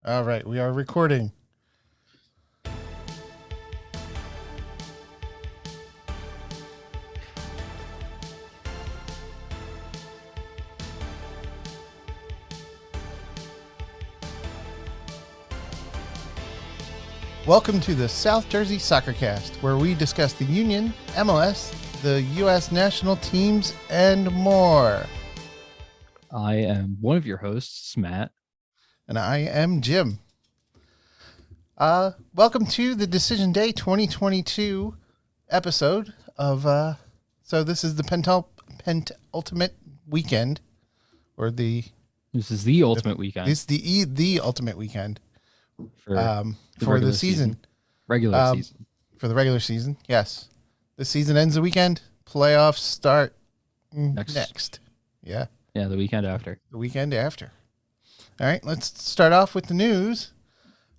All right, we are recording. Welcome to the South Jersey Soccer Cast, where we discuss the Union, MLS, the U.S. national teams, and more. I am one of your hosts, Matt. And I am Jim. Welcome to the Decision Day 2022 episode of, so this is the penultimate weekend, or This is the ultimate weekend. This is the ultimate weekend for the season. Regular season. For the regular season, yes. The season ends the weekend. Playoffs start next. Yeah. Yeah, the weekend after. The weekend after. All right, let's start off with the news.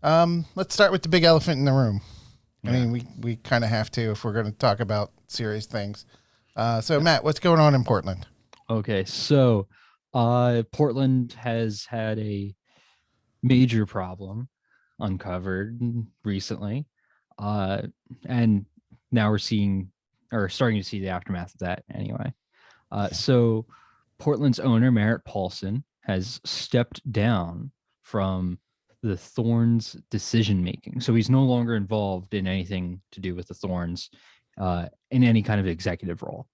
Let's start with the big elephant in the room. I mean, we kind of have to if we're going to talk about serious things. So, Matt, what's going on in Portland? Okay, so Portland has had a major problem uncovered recently, and now we're starting to see the aftermath of that anyway. So Portland's owner, Merritt Paulson, has stepped down from the Thorns decision making. So he's no longer involved in anything to do with the Thorns in any kind of executive role.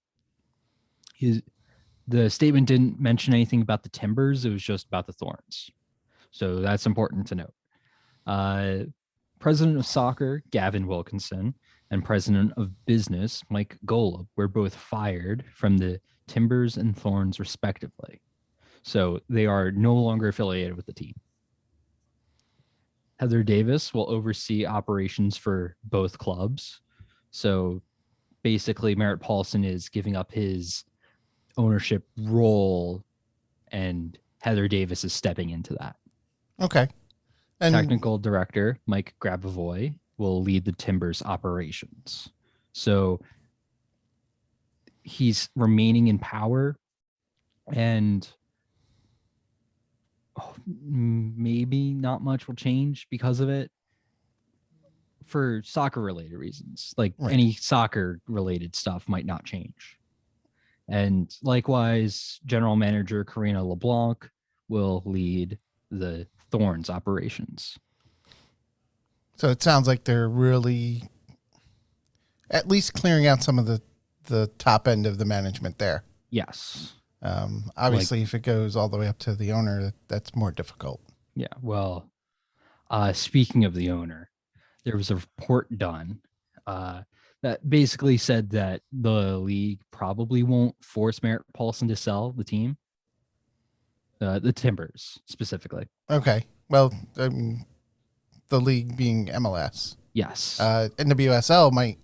The statement didn't mention anything about the Timbers. It was just about the Thorns. So that's important to note. President of Soccer, Gavin Wilkinson, and President of Business, Mike Golub, were both fired from the Timbers and Thorns, respectively. So they are no longer affiliated with the team. Heather Davis will oversee operations for both clubs. So basically, Merritt Paulson is giving up his ownership role, and Heather Davis is stepping into that. Okay. And technical director Mike Grabavoy will lead the Timbers operations. So he's remaining in power, and maybe not much will change because of it for soccer related reasons. Like any soccer related stuff might not change. And likewise, general manager Karina LeBlanc will lead the Thorns operations. So it sounds like they're really at least clearing out some of the top end of the management there. Yes. Obviously, if it goes all the way up to the owner, that's more difficult. Yeah. Well, speaking of the owner, there was a report done that basically said that the league probably won't force Merritt Paulson to sell the team. The Timbers specifically. Okay. Well, the league being MLS. Yes. NWSL might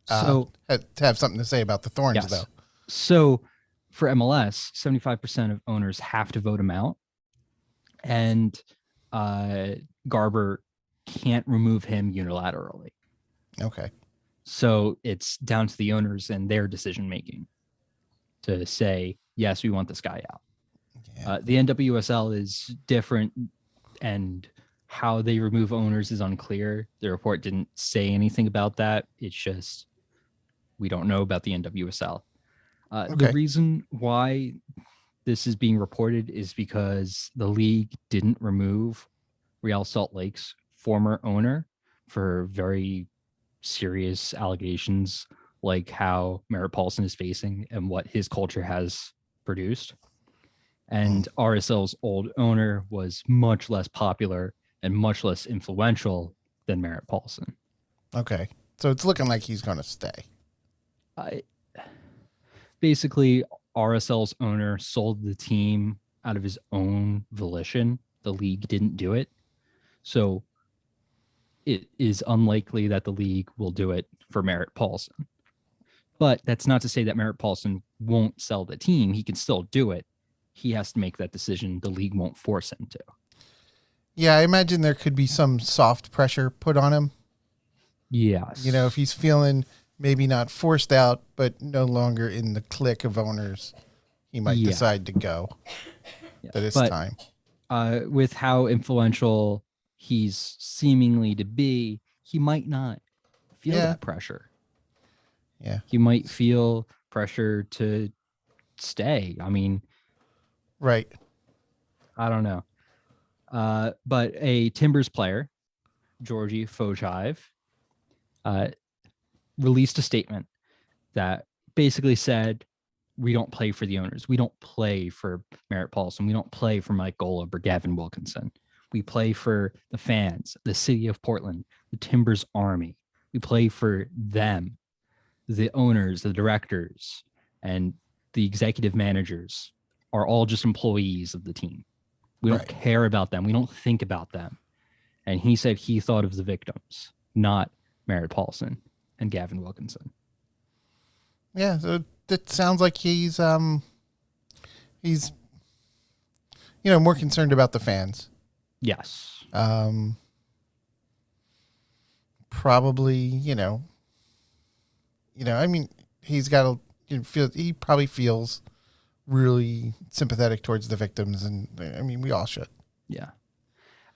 have something to say about the Thorns, though. So for MLS, 75% of owners have to vote him out, and Garber can't remove him unilaterally. Okay. So it's down to the owners and their decision making to say, yes, we want this guy out. Yeah. The NWSL is different, and how they remove owners is unclear. The report didn't say anything about that. It's just we don't know about the NWSL. The reason why this is being reported is because the league didn't remove Real Salt Lake's former owner for very serious allegations like how Merritt Paulson is facing and what his culture has produced. And RSL's old owner was much less popular and much less influential than Merritt Paulson. Okay. So it's looking like he's going to stay. Basically, RSL's owner sold the team out of his own volition. The league didn't do it. So it is unlikely that the league will do it for Merritt Paulson. But that's not to say that Merritt Paulson won't sell the team. He can still do it. He has to make that decision. The league won't force him to. Yeah, I imagine there could be some soft pressure put on him. Yes. You know, if he's feeling maybe not forced out, but no longer in the clique of owners, he might decide to go. But it's time. With how influential he's seemingly to be, he might not feel that pressure. Yeah. He might feel pressure to stay. I mean, right. I don't know. But a Timbers player, Georgie Fojive, released a statement that basically said, we don't play for the owners. We don't play for Merritt Paulson. We don't play for Mike Golub or Gavin Wilkinson. We play for the fans, the city of Portland, the Timbers Army. We play for them, the owners, the directors, and the executive managers are all just employees of the team. We don't care about them. We don't think about them. And he said he thought of the victims, not Merritt Paulson and Gavin Wilkinson. Yeah, so it sounds like he's more concerned about the fans. Yes. Probably, I mean, he's got he probably feels really sympathetic towards the victims, and I mean, we all should. Yeah.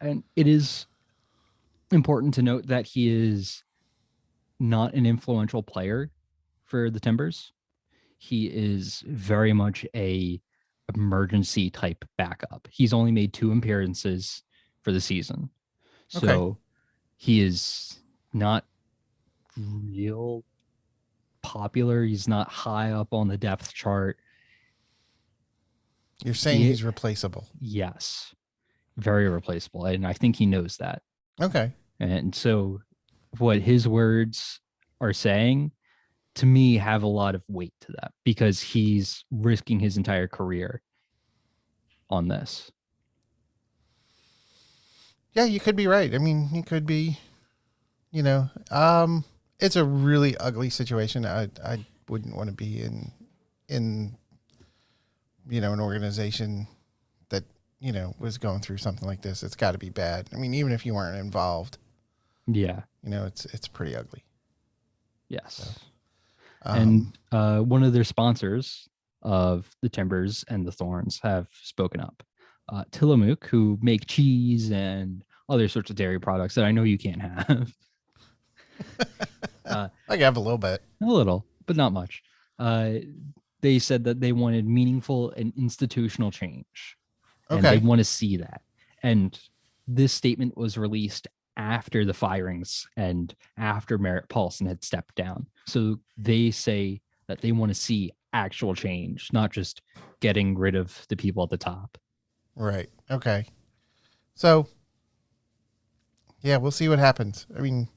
And it is important to note that he is not an influential player for the Timbers. He is very much a emergency type backup. He's only made 2 appearances for the season. So he is not real popular. He's not high up on the depth chart. You're saying he's replaceable? Yes. Very replaceable. And I think he knows that. Okay. And so what his words are saying to me have a lot of weight to that, because he's risking his entire career on this. Yeah, you could be right. I mean, he could be, it's a really ugly situation. I wouldn't want to be in an organization that, was going through something like this. It's got to be bad. I mean, even if you weren't involved. Yeah. It's pretty ugly. Yes. So, and one of their sponsors of the Timbers and the Thorns have spoken up. Tillamook, who make cheese and other sorts of dairy products that I know you can't have. I can have a little bit. A little, but not much. They said that they wanted meaningful and institutional change. And they want to see that. And this statement was released after the firings and after Merritt Paulson had stepped down. So they say that they want to see actual change, not just getting rid of the people at the top. Right. Okay. So, yeah, we'll see what happens. I mean,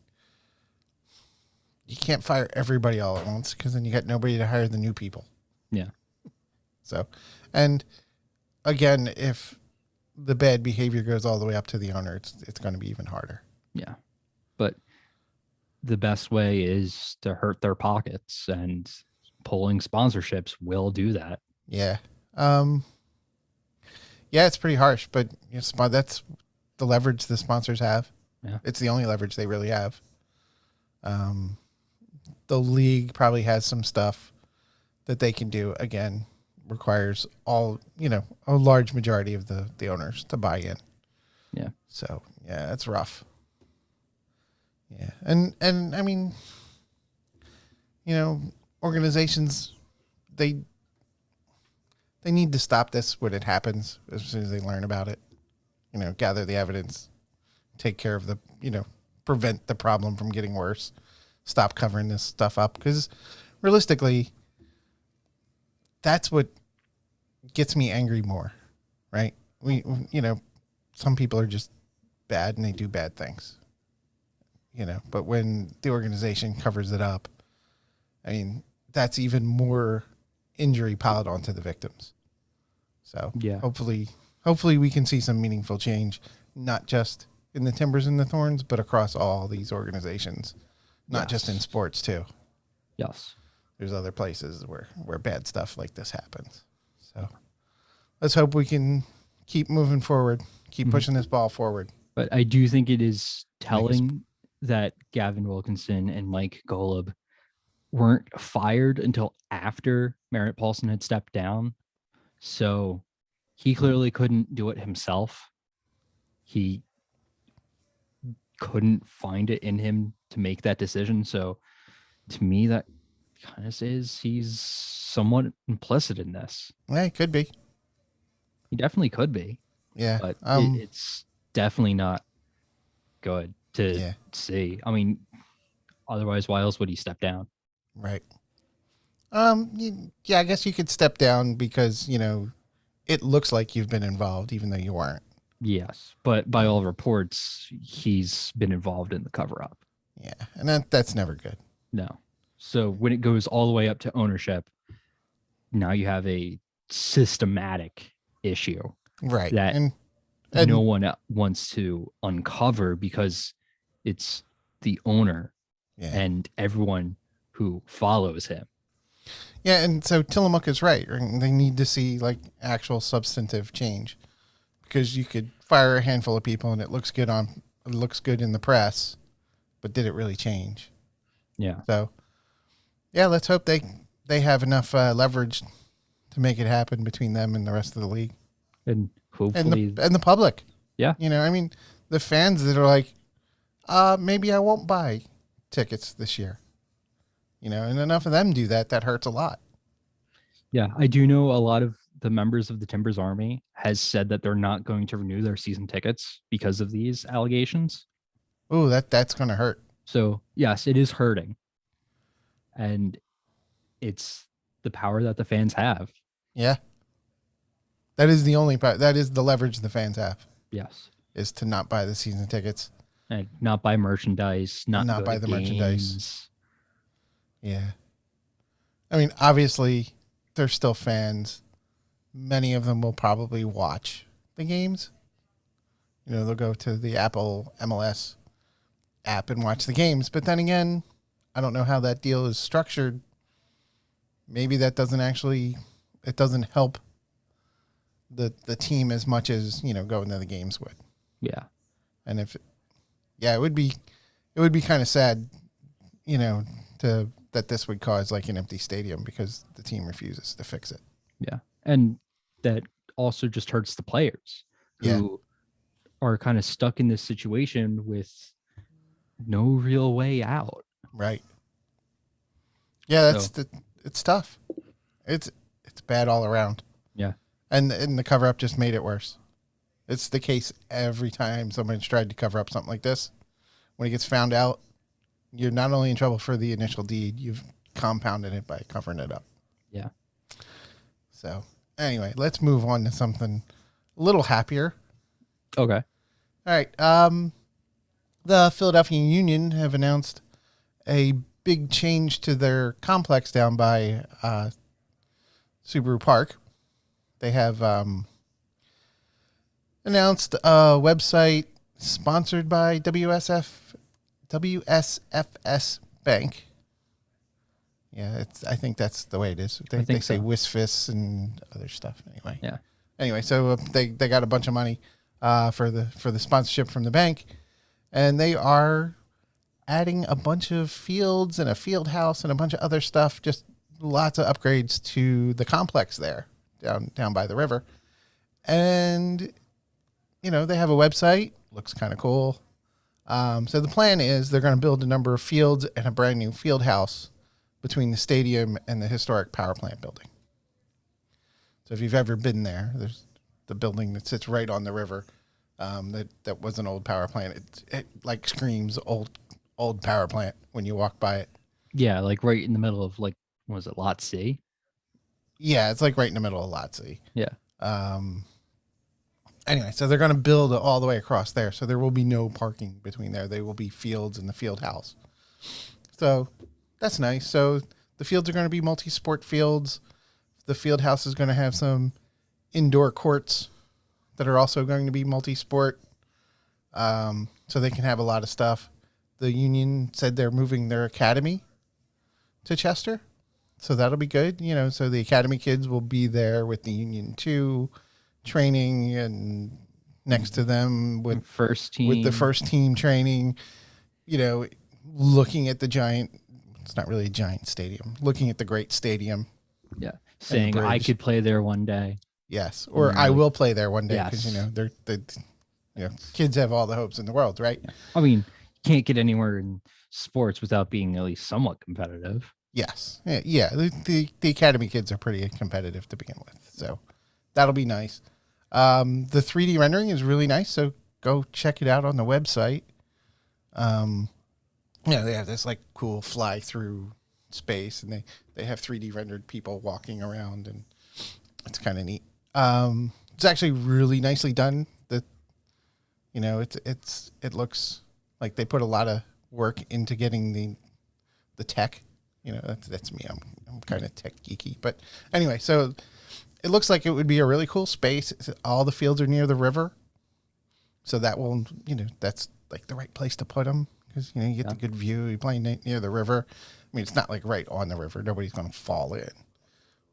you can't fire everybody all at once, because then you got nobody to hire the new people. Yeah. So, and again, if the bad behavior goes all the way up to the owner, it's going to be even harder. Yeah. But the best way is to hurt their pockets, and pulling sponsorships will do that. Yeah. Yeah, it's pretty harsh, but that's the leverage the sponsors have. Yeah. It's the only leverage they really have. The league probably has some stuff that they can do. Again, requires a large majority of the owners to buy in. Yeah. So, yeah, it's rough. Yeah. And I mean, organizations, they need to stop this when it happens as soon as they learn about it. Gather the evidence, take care of prevent the problem from getting worse. Stop covering this stuff up, because realistically, that's what gets me angry more, right? Some people are just bad and they do bad things, but when the organization covers it up, I mean, that's even more injury piled onto the victims. So yeah, hopefully we can see some meaningful change, not just in the Timbers and the Thorns, but across all these organizations, not just in sports too. Yes. There's other places where bad stuff like this happens. So let's hope we can keep moving forward, keep pushing this ball forward. But I do think it is telling that Gavin Wilkinson and Mike Golub weren't fired until after Merritt Paulson had stepped down. So he clearly couldn't do it himself. He couldn't find it in him to make that decision. So to me, that kind of says he's somewhat implicit in this. Yeah, it could be. He definitely could be, Yeah. but it's definitely not good to Yeah. see. I mean, otherwise, why else would he step down? Right. Yeah, I guess you could step down because, it looks like you've been involved, even though you weren't. Yes, but by all reports, he's been involved in the cover up. Yeah. And that's never good. No. So when it goes all the way up to ownership, now you have a systematic issue Right. that And no one wants to uncover because it's the owner yeah. and everyone who follows him. Yeah, and so Tillamook is right. They need to see like actual substantive change, because you could fire a handful of people and it looks good in the press, but did it really change? Yeah. So, yeah, let's hope they have enough leverage to make it happen between them and the rest of the league And hopefully and the public. Yeah. I mean, the fans that are like, maybe I won't buy tickets this year. And enough of them do that. That hurts a lot. Yeah, I do know a lot of the members of the Timbers Army has said that they're not going to renew their season tickets because of these allegations. Ooh, that's going to hurt. So, yes, it is hurting. And it's the power that the fans have. Yeah. That is the only part. That is the leverage the fans have. Yes. Is to not buy the season tickets. And not buy merchandise, not buy the merchandise. Games. Yeah. I mean, obviously, they're still fans. Many of them will probably watch the games. They'll go to the Apple MLS app and watch the games. But then again, I don't know how that deal is structured. Maybe that doesn't help the team as much as, going to the games would. Yeah. And it would be kind of sad, that this would cause like an empty stadium because the team refuses to fix it. Yeah. And that also just hurts the players who are kind of stuck in this situation with no real way out. Right. Yeah, it's tough. It's bad all around. Yeah. And the cover up just made it worse. It's the case every time someone's tried to cover up something like this. When it gets found out, you're not only in trouble for the initial deed, you've compounded it by covering it up. Yeah. So anyway, let's move on to something a little happier. Okay. All right. The Philadelphia Union have announced a big change to their complex down by Subaru Park. They have announced a website sponsored by WSFS Bank. Yeah, I think that's the way it is. They say WISFIS and other stuff. Anyway. Yeah. Anyway, so they got a bunch of money for the sponsorship from the bank, and they are adding a bunch of fields and a field house and a bunch of other stuff. Just lots of upgrades to the complex there down by the river, and they have a website. Looks kind of cool. So the plan is they're going to build a number of fields and a brand new field house between the stadium and the historic power plant building. So if you've ever been there, there's the building that sits right on the river. That was an old power plant. It like screams old power plant when you walk by it. Yeah, like right in the middle of what was it, Lot C? Yeah, it's like right in the middle of Lot C. Yeah. Anyway, so they're going to build all the way across there. So there will be no parking between there. They will be fields and the field house. So that's nice. So the fields are going to be multi-sport fields. The field house is going to have some indoor courts that are also going to be multi-sport. So they can have a lot of stuff. The Union said they're moving their academy to Chester. So that'll be good. So the academy kids will be there with the Union 2 training and next to them with the first team training, looking at the giant, it's not really a giant stadium, looking at the great stadium. Yeah. Saying I could play there one day. Yes. Or I will play there one day. Yes. Because, Kids have all the hopes in the world, right? I mean, you can't get anywhere in sports without being at least somewhat competitive. Yes. Yeah. The academy kids are pretty competitive to begin with. So that'll be nice. The 3D rendering is really nice. So go check it out on the website. They have this like cool fly through space, and they have 3D rendered people walking around, and it's kind of neat. It's actually really nicely done. It looks like they put a lot of work into getting the tech. That's me. I'm kind of tech geeky, but anyway, so it looks like it would be a really cool space. All the fields are near the river, so that will, that's like the right place to put them because you get the good view. You're playing near the river. I mean, it's not like right on the river. Nobody's going to fall in,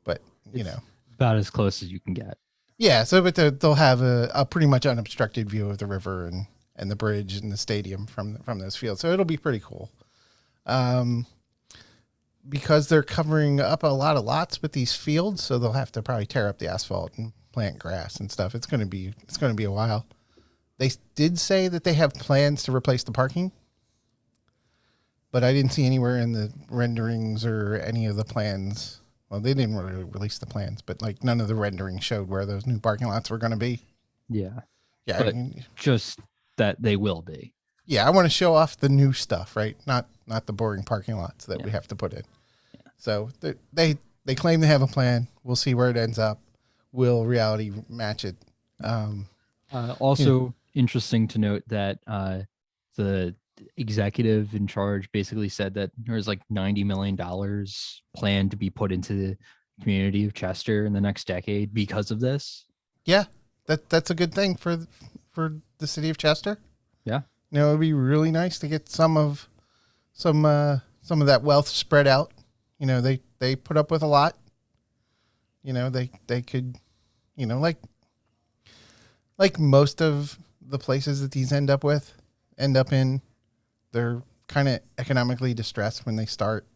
but It's about as close as you can get. Yeah, so but they'll have a pretty much unobstructed view of the river and the bridge and the stadium from those fields. So it'll be pretty cool. Because they're covering up a lot of lots with these fields, so they'll have to probably tear up the asphalt and plant grass and stuff. It's going to be a while. They did say that they have plans to replace the parking, but I didn't see anywhere in the renderings or any of the plans. Well, they didn't really release the plans, but like none of the renderings showed where those new parking lots were going to be. Yeah. Yeah. But just that they will be. Yeah. I want to show off the new stuff, right? Not the boring parking lots that we have to put in. Yeah. So they claim they have a plan. We'll see where it ends up. Will reality match it? Also interesting to note that the executive in charge basically said that there's like $90 million planned to be put into the community of Chester in the next decade because of this. Yeah, that's a good thing for the city of Chester. Yeah, it'd be really nice to get some of that wealth spread out. They put up with a lot. They could, like most of the places that these end up in, they're kind of economically distressed when they start.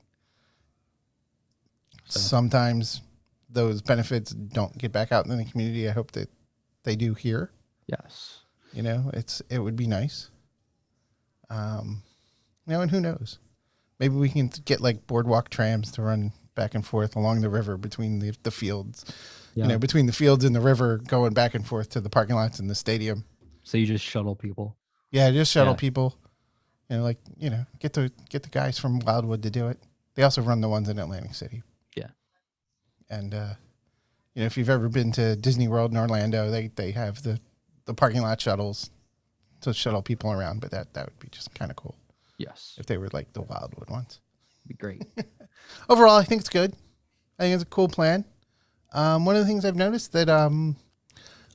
So. Sometimes those benefits don't get back out in the community. I hope that they do here. Yes. It would be nice. And who knows? Maybe we can get like boardwalk trams to run back and forth along the river between the fields. Yeah. Between the fields and the river, going back and forth to the parking lots and the stadium. So you just shuttle people. Yeah, just shuttle people. Get the guys from Wildwood to do it. They also run the ones in Atlantic City. Yeah. And, if you've ever been to Disney World in Orlando, they have the parking lot shuttles to shuttle people around, but that would be just kind of cool. Yes. If they were like the Wildwood ones. Be great. Overall, I think it's good. I think it's a cool plan. One of the things I've noticed that a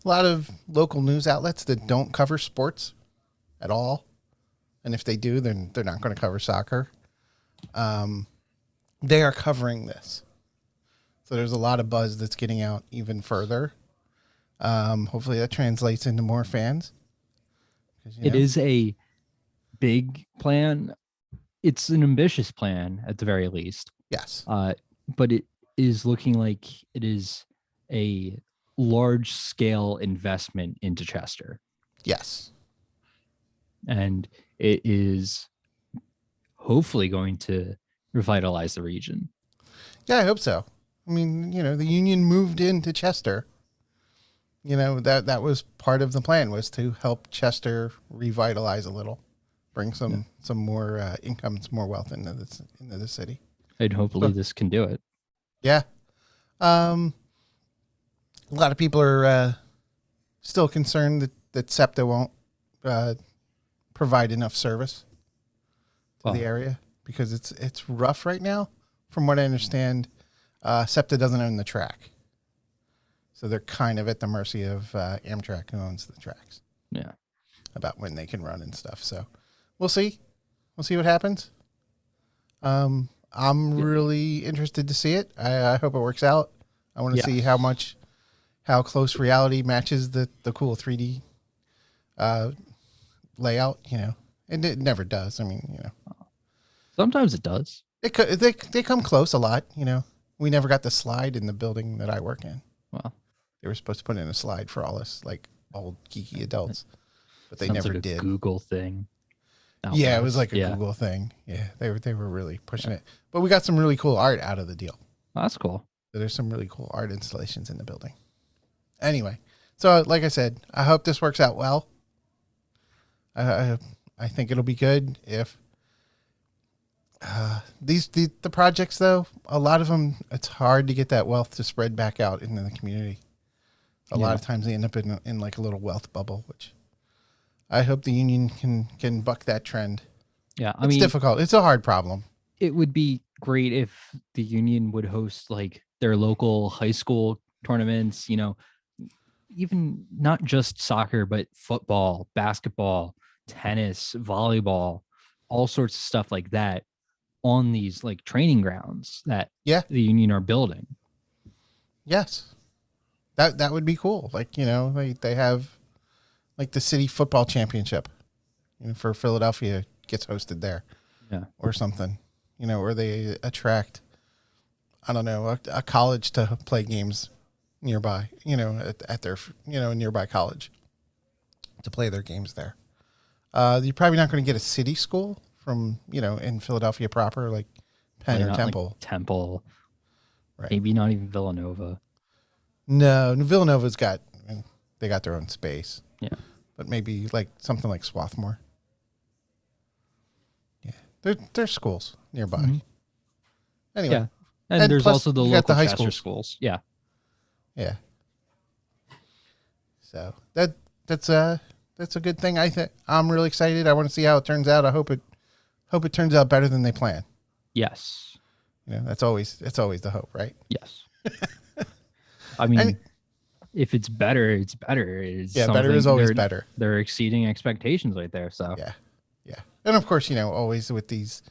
lot of local news outlets that don't cover sports at all, and if they do, then they're not going to cover soccer. They are covering this. So there's a lot of buzz that's getting out even further. Hopefully that translates into more fans. It is a big plan. It's an ambitious plan at the very least. Yes. But it is looking like it is a large scale investment into Chester. Yes. And it is hopefully going to revitalize the region. Yeah, I hope so. I mean, the union moved into Chester. That was part of the plan, was to help Chester revitalize a little, bring some more income, some more wealth into the city. And hopefully this can do it. Yeah. A lot of people are still concerned that SEPTA won't provide enough service to the area because it's rough right now. From what I understand, SEPTA doesn't own the track. So they're kind of at the mercy of Amtrak, who owns the tracks. Yeah. About when they can run and stuff. So we'll see. We'll see what happens. I'm really interested to see it. I hope it works out. I want to see how close reality matches the cool 3D layout, And it never does. I mean, Sometimes it does. They come close a lot, We never got the slide in the building that I work in. Wow. They were supposed to put in a slide for all us, like, old geeky adults. but they Sounds never like a did. Google thing. out Yeah, it was west. like a Google thing. Yeah, they were really pushing it. But we got some really cool art out of the deal. Oh, that's cool. So there's some really cool art installations in the building. Anyway, so like I said, I hope this works out well. I think it'll be good if the projects though, a lot of them, it's hard to get that wealth to spread back out into the community. A lot of times they end up in like a little wealth bubble, which I hope the union can buck that trend. Yeah, It's difficult. It's a hard problem. It would be great if the union would host like their local high school tournaments, even not just soccer, but football, basketball, tennis, volleyball, all sorts of stuff like that on these like training grounds that the union are building. Yes. That would be cool. Like, they have like the city football championship for Philadelphia gets hosted there. Yeah. Or something, or they attract, I don't know, a college to play games nearby, at their, nearby college to play their games there. You're probably not going to get a city school from, in Philadelphia proper, like Penn or Temple. Like Temple. Right. Maybe not even Villanova. No, Villanova's they got their own space. Yeah. But maybe like something like Swarthmore. Yeah. There's schools nearby. Mm-hmm. Anyway. Yeah. And there's also the local high schools. Yeah. Yeah. So that's a good thing. I'm really excited. I want to see how it turns out. I hope it turns out better than they plan. Yes. It's always the hope, right? Yes. I mean, if it's better, it's better. Better is always better. They're exceeding expectations right there. So yeah. And of course, always with these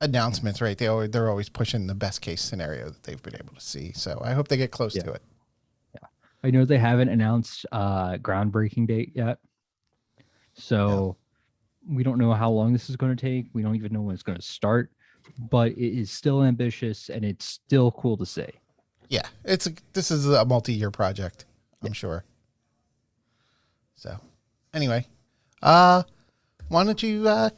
announcements, right? They're always pushing the best case scenario that they've been able to see. So I hope they get close to it. Yeah, I know they haven't announced groundbreaking date yet, so we don't know how long this is going to take. We don't even know when it's going to start, but it is still ambitious and it's still cool to see. Yeah, this is a multi-year project, I'm sure. So, anyway, why don't you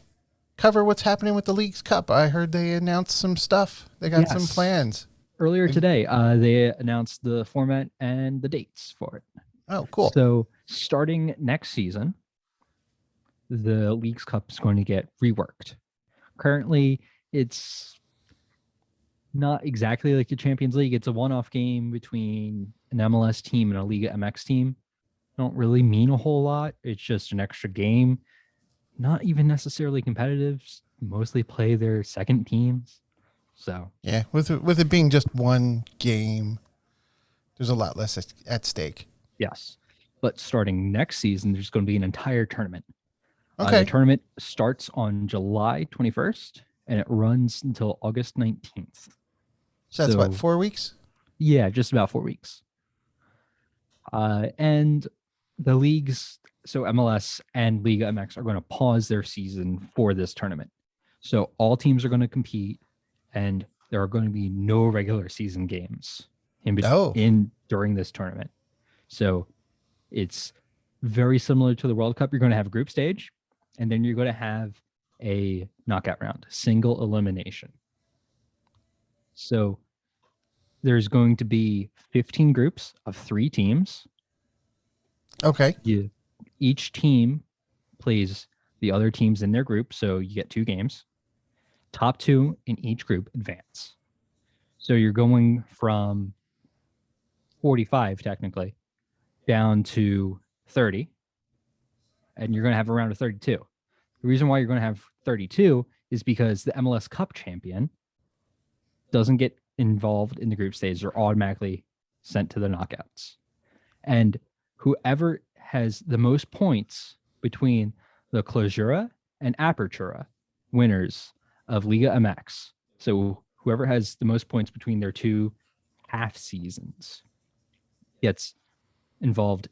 cover what's happening with the League's Cup? I heard they announced some stuff. They got some plans. Earlier today, they announced the format and the dates for it. Oh, cool. So, starting next season, the League's Cup is going to get reworked. Currently, it's not exactly like the Champions League. It's a one-off game between an MLS team and a Liga MX team. Don't really mean a whole lot. It's just an extra game. Not even necessarily competitive. Mostly play their second teams. So yeah, with it being just one game, there's a lot less at stake. Yes, but starting next season, there's going to be an entire tournament. Okay. The tournament starts on July 21st and it runs until August 19th. So that's what, 4 weeks? Yeah, just about 4 weeks. And the leagues, so MLS and Liga MX, are going to pause their season for this tournament. So all teams are going to compete, and there are going to be no regular season games during this tournament. So it's very similar to the World Cup. You're going to have a group stage, and then you're going to have a knockout round, single elimination. So there's going to be 15 groups of 3 teams. Okay. Each team plays the other teams in their group, so you get 2 games. Top 2 in each group advance. So you're going from 45 technically down to 30, and you're going to have a round of 32. The reason why you're going to have 32 is because the MLS Cup champion doesn't get involved in the group stage. They're automatically sent to the knockouts. And whoever has the most points between the Clausura and Apertura winners of Liga MX, so whoever has the most points between their 2 half seasons, gets involved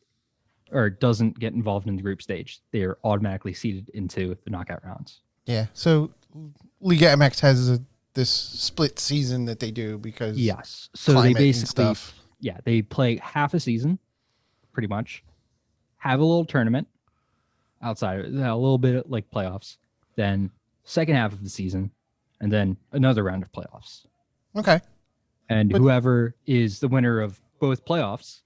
or doesn't get involved in the group stage. They are automatically seeded into the knockout rounds. Yeah. So Liga MX has this split season that they do because so they basically stuff. They play half a season, pretty much, have a little tournament, outside a little bit like playoffs, then second half of the season, and then another round of playoffs. Okay. And But whoever is the winner of both playoffs,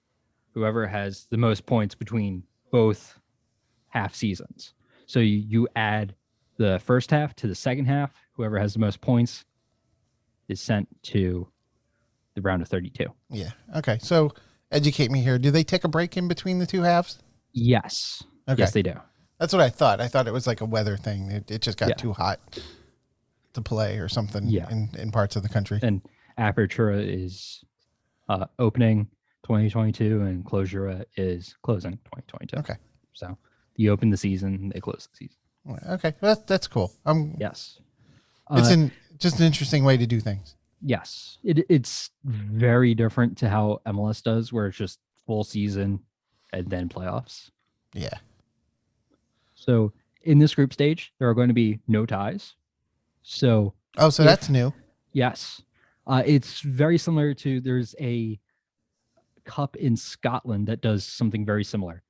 whoever has the most points between both half seasons. So you add the first half to the second half. Whoever has the most points is sent to the round of 32. yeah. Okay. So educate me here. Do they take a break in between the two halves? Yes. Okay. Yes, they do. That's what I thought. I thought it was like a weather thing. It just got Yeah. too hot to play or something Yeah. in parts of the country. And Apertura is opening 2022 and Closura is closing 2022. Okay. So you open the season, they close the season. Okay. That's cool. Yes. It's just an interesting way to do things. Yes. It's very different to how MLS does, where it's just full season and then playoffs. Yeah. So in this group stage, there are going to be no ties. So that's new. Yes. It's very similar to, there's a cup in Scotland that does something very similar.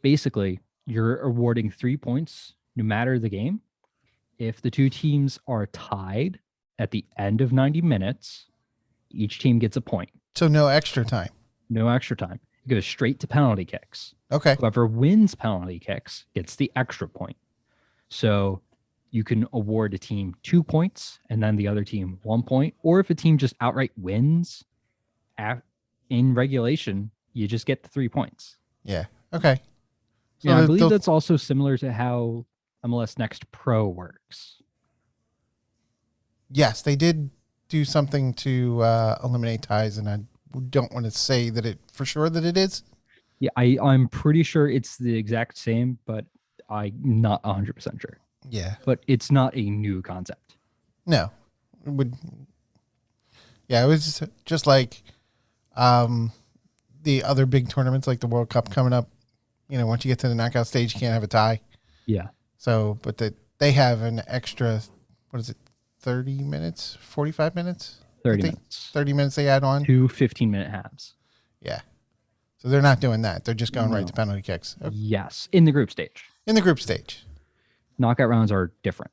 Basically, you're awarding 3 points no matter the game. If the two teams are tied at the end of 90 minutes, each team gets a point. So no extra time. No extra time. It goes straight to penalty kicks. Okay. Whoever wins penalty kicks gets the extra point. So you can award a team 2 points and then the other team 1 point. Or if a team just outright wins in regulation, you just get the 3 points. Yeah. Okay. So I believe that's also similar to how MLS Next Pro works. Yes, they did do something to eliminate ties, and I don't want to say that it for sure that it is. Yeah, I'm pretty sure it's the exact same, but I'm not 100% sure. Yeah. But it's not a new concept. No. It would. Yeah, it was just like the other big tournaments like the World Cup coming up. You know, once you get to the knockout stage, you can't have a tie. Yeah. So, but they have an extra, what is it, 30 minutes, 45 minutes? 30 minutes. 30 minutes they add on? 2 15-minute halves. Yeah. So they're not doing that. They're just going right to penalty kicks. Okay. Yes, in the group stage. In the group stage. Knockout rounds are different.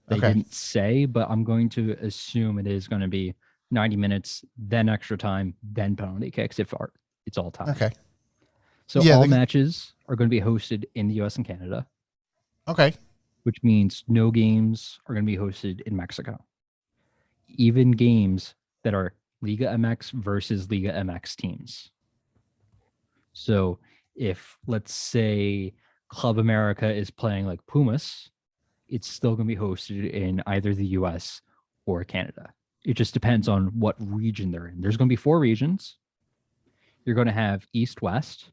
They Okay. didn't say, but I'm going to assume it is going to be 90 minutes, then extra time, then penalty kicks if it's all time. Okay. So all matches are going to be hosted in the US and Canada. Okay. Which means no games are going to be hosted in Mexico. Even games that are Liga MX versus Liga MX teams. So if, let's say, Club America is playing like Pumas, it's still going to be hosted in either the US or Canada. It just depends on what region they're in. There's going to be 4 regions. You're going to have East, West,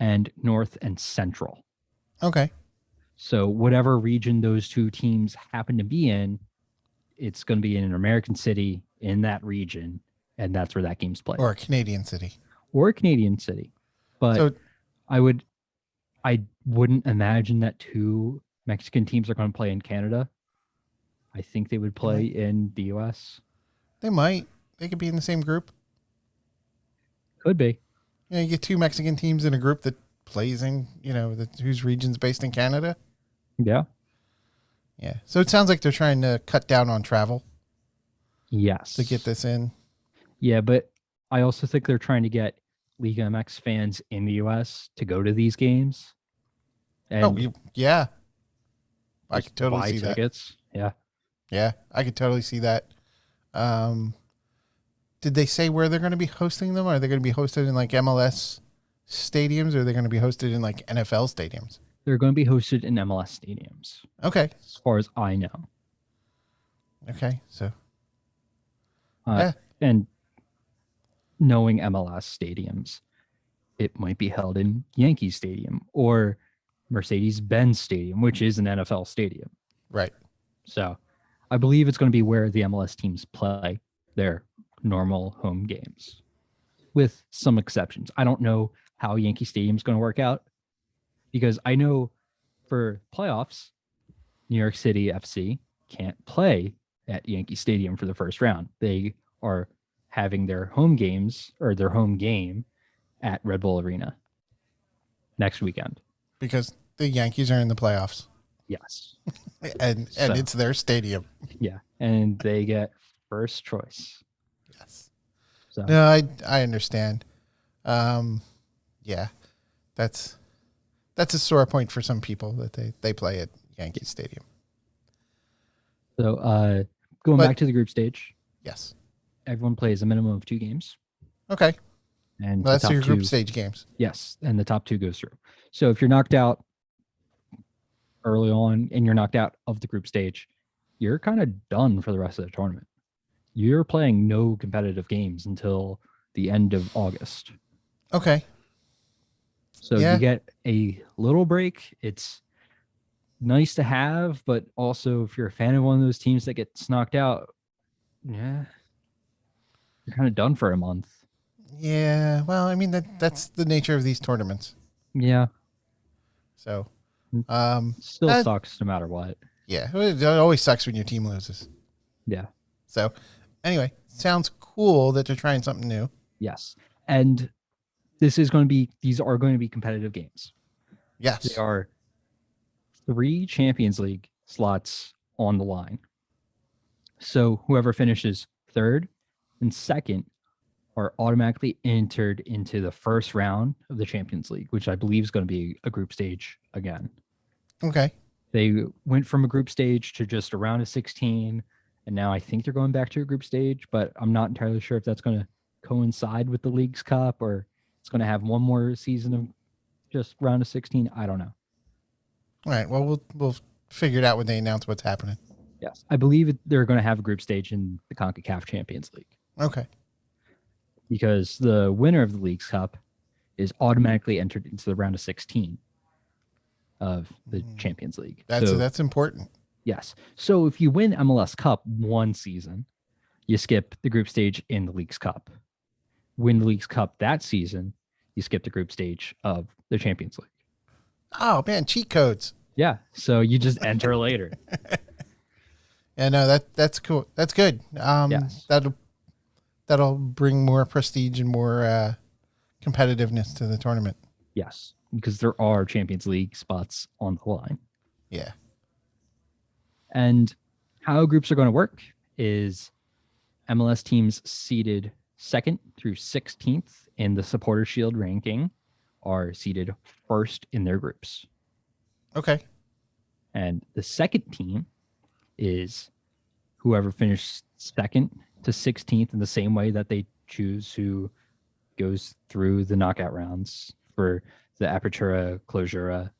and North and Central. Okay. So whatever region those two teams happen to be in, it's going to be in an American city in that region, and that's where that game's played. Or a Canadian city. But so, I wouldn't imagine that 2 Mexican teams are going to play in Canada. I think they would play in the US. They might. They could be in the same group. Could be. You know, you get 2 Mexican teams in a group that plays in, whose region's based in Canada. Yeah. Yeah. So it sounds like they're trying to cut down on travel. Yes. To get this in. Yeah, but I also think they're trying to get Liga MX fans in the US to go to these games. And yeah. I could totally see tickets. That. Yeah. Yeah, I could totally see that. Did they say where they're going to be hosting them? Are they going to be hosted in like MLS stadiums, or are they going to be hosted in like NFL stadiums? They're going to be hosted in MLS stadiums. Okay. As far as I know. Okay, so. And knowing MLS stadiums, it might be held in Yankee Stadium or Mercedes-Benz Stadium, which is an NFL stadium. Right. So I believe it's going to be where the MLS teams play their normal home games, with some exceptions. I don't know how Yankee Stadium is going to work out, because I know for playoffs, New York City FC can't play at Yankee Stadium for the first round. They are having their home games, or their home game, at Red Bull Arena next weekend. Because the Yankees are in the playoffs, Yes. and So- it's their stadium. Yeah. And they get first choice. Yes. So No, I understand. Yeah, that's a sore point for some people that they play at Yankee Stadium. So going But- back to the group stage, Yes. everyone plays a minimum of 2 games. Okay. And Well, the that's top your group two, stage games. yes, and the top 2 goes through. So if you're knocked out early on and you're knocked out of the group stage, you're kind of done for the rest of the tournament. You're playing no competitive games until the end of August. Okay. So Yeah. you get a little break. It's nice to have, but also if you're a fan of one of those teams that gets knocked out, yeah, you're kind of done for a month. Yeah. Well, I mean that's the nature of these tournaments. Yeah, So, still that- sucks no matter what. yeah, it always sucks when your team loses. Yeah. So, anyway, sounds cool that they're trying something new. Yes. And these are going to be competitive games. Yes. They are 3 Champions League slots on the line. So whoever finishes 3rd and 2nd are automatically entered into the first round of the Champions League, which I believe is going to be a group stage again. Okay. They went from a group stage to just a round of 16, and now I think they're going back to a group stage, but I'm not entirely sure if that's going to coincide with the League's Cup or it's going to have one more season of just round of 16. I don't know. All right. Well, we'll figure it out when they announce what's happening. Yes, I believe they're going to have a group stage in the CONCACAF Champions League Okay. because the winner of the League's Cup is automatically entered into the round of 16 of the Champions League. That's important. Yes. So if you win MLS Cup one season, you skip the group stage in the League's Cup. Win the League's Cup that season, you skip the group stage of the Champions League. Oh man, cheat codes. Yeah. So you just enter later. Yeah, no, that's cool. That's good. Yes. That'll bring more prestige and more competitiveness to the tournament. Yes. Because there are Champions League spots on the line. Yeah. And how groups are going to work is MLS teams seeded 2nd through 16th in the Supporter Shield ranking are seeded 1st in their groups. Okay. And the second team is whoever finished 2nd to 16th in the same way that they choose who goes through the knockout rounds for the Apertura Clausura,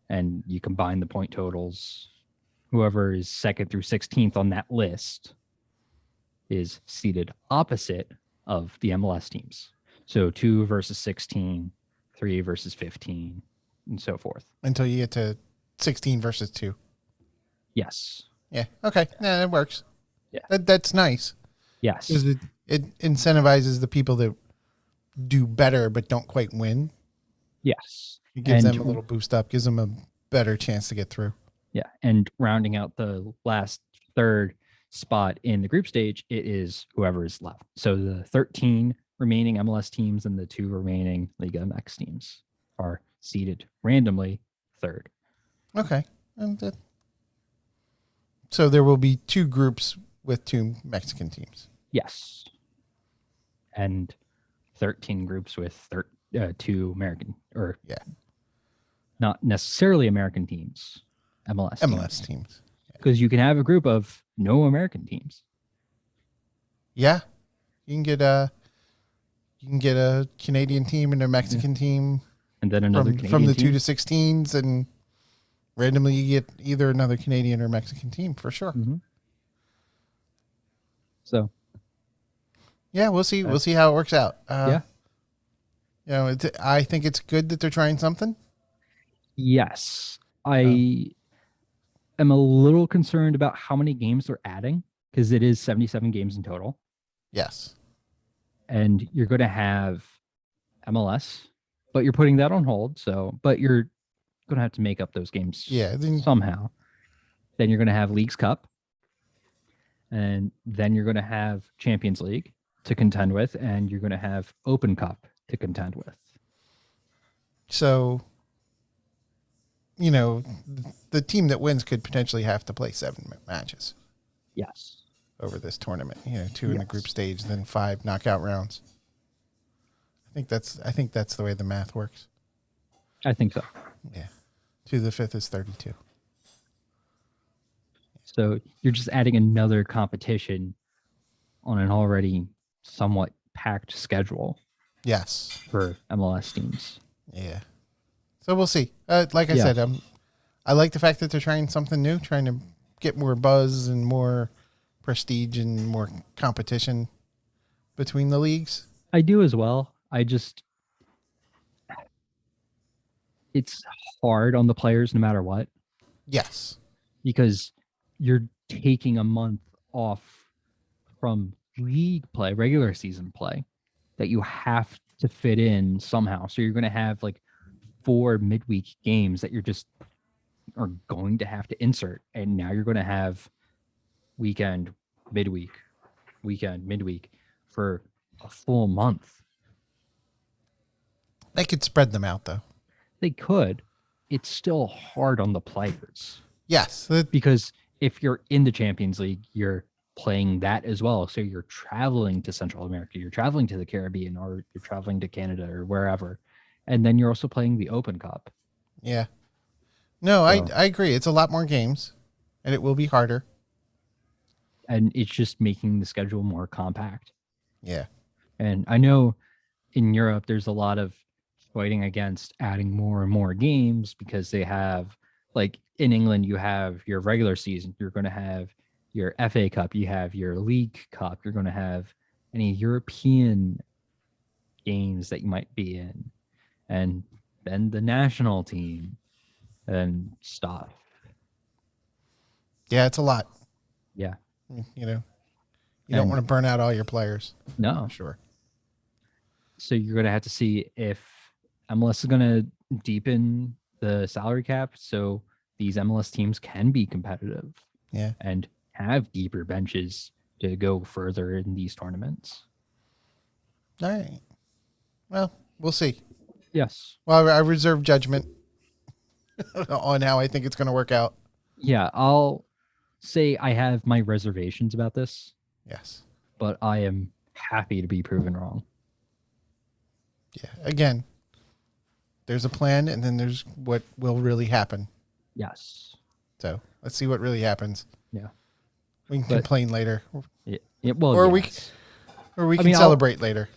and you combine the point totals. Whoever is 2nd through 16th on that list is seated opposite of the MLS teams. So 2 versus 16, 3 versus 15, and so forth. Until you get to 16 versus 2. Yes. Yeah. Okay. Yeah, that works. Yeah. That's nice. Yes. Because it incentivizes the people that do better but don't quite win. Yes. It gives And- them a little boost up, gives them a better chance to get through. Yeah. And rounding out the last 3rd spot in the group stage, it is whoever is left. So the 13 remaining MLS teams and the 2 remaining Liga MX teams are seated randomly 3rd. Okay. So there will be 2 groups with 2 Mexican teams. Yes. And 13 groups with 2 American, or Yeah. not necessarily American teams, MLS teams. Because you can have a group of no American teams. Yeah. You can get a Canadian team and a Mexican team And then another from Canadian the team. 2 to 16s, and randomly you get either another Canadian or Mexican team for sure. Mhm. So Yeah, we'll see. We'll see how it works out. Yeah. You know, I think it's good that they're trying something. yes, I am a little concerned about how many games they're adding because it is 77 games in total. Yes. And you're going to have MLS, but you're putting that on hold. So, but you're going to have to make up those games Yeah. Then, somehow. Then you're going to have Leagues Cup. And then you're going to have Champions League to contend with. And you're going to have Open Cup to contend with. so the team that wins could potentially have to play 7 matches Yes. over this tournament. 2 in the group Yes. stage, then 5 knockout rounds. I think that's the way the math works. I think so. Yeah. 2 to the 5th is 32. So you're just adding another competition on an already somewhat packed schedule Yes. for MLS teams. Yeah. So we'll see. Like I Yeah. said, I like the fact that they're trying something new, trying to get more buzz and more prestige and more competition between the leagues. I do as well. It's hard on the players no matter what, Yes. because you're taking a month off from league play, regular season play, that you have to fit in somehow. So you're going to have like 4 midweek games that you're just are going to have to insert. And now you're going to have weekend, midweek, midweek for a full month. They could spread them out, though. They could. It's still hard on the players. Yes. Because if you're in the Champions League, you're playing that as well. So you're traveling to Central America, you're traveling to the Caribbean, or you're traveling to Canada or wherever. And then you're also playing the Open Cup. Yeah. No, I agree. It's a lot more games, and it will be harder. And it's just making the schedule more compact. Yeah. And I know in Europe, there's a lot of fighting against adding more and more games, because they have, like in England, you have your regular season, you're going to have your FA Cup, you have your League Cup, you're going to have any European games that you might be in, and then the national team and stuff. Yeah, it's a lot. Yeah. You don't want to burn out all your players. No. Sure. So you're going to have to see if MLS is going to deepen the salary cap so these MLS teams can be competitive. Yeah. And have deeper benches to go further in these tournaments. All right. Well, we'll see. Yes. Well, I reserve judgment on how I think it's going to work out. Yeah, I'll say I have my reservations about this. Yes. But I am happy to be proven wrong. Yeah. Again, there's a plan, and then there's what will really happen. Yes. So let's see what really happens. Yeah. We can complain later. Or yes. we can celebrate later.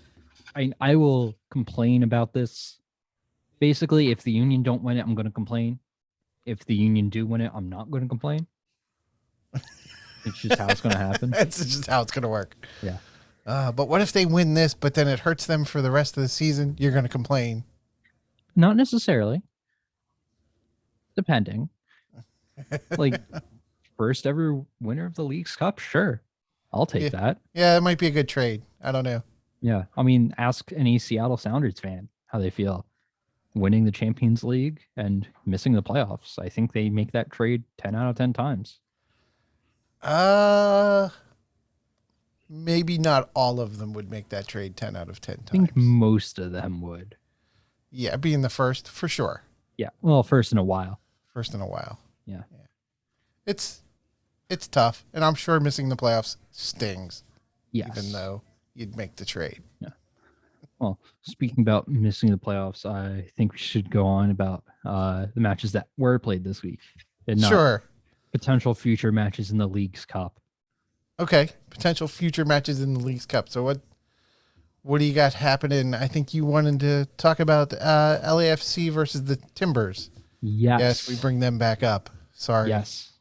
I will complain about this. Basically, if the Union don't win it, I'm going to complain. If the Union do win it, I'm not going to complain. It's just how it's going to happen. It's just how it's going to work. Yeah. But what if they win this, but then it hurts them for the rest of the season? You're going to complain. Not necessarily. Depending. Like, first ever winner of the League's Cup? Sure. I'll take that. Yeah, it might be a good trade. I don't know. Yeah. I mean, ask any Seattle Sounders fan how they feel winning the Champions League and missing the playoffs. I think they make that trade 10 out of 10 times. Maybe not all of them would make that trade 10 out of 10 times. I think most of them would. Yeah, being the first, for sure. Yeah. Well, first in a while. Yeah. It's tough, and I'm sure missing the playoffs stings. Yes. Even though you'd make the trade. Yeah. Well, speaking about missing the playoffs, I think we should go on about the matches that were played this week. And not sure. Potential future matches in the League's Cup. Okay. Potential future matches in the League's Cup. So what do you got happening? I think you wanted to talk about LAFC versus the Timbers. Yes. Yes, we bring them back up. Sorry. Yes.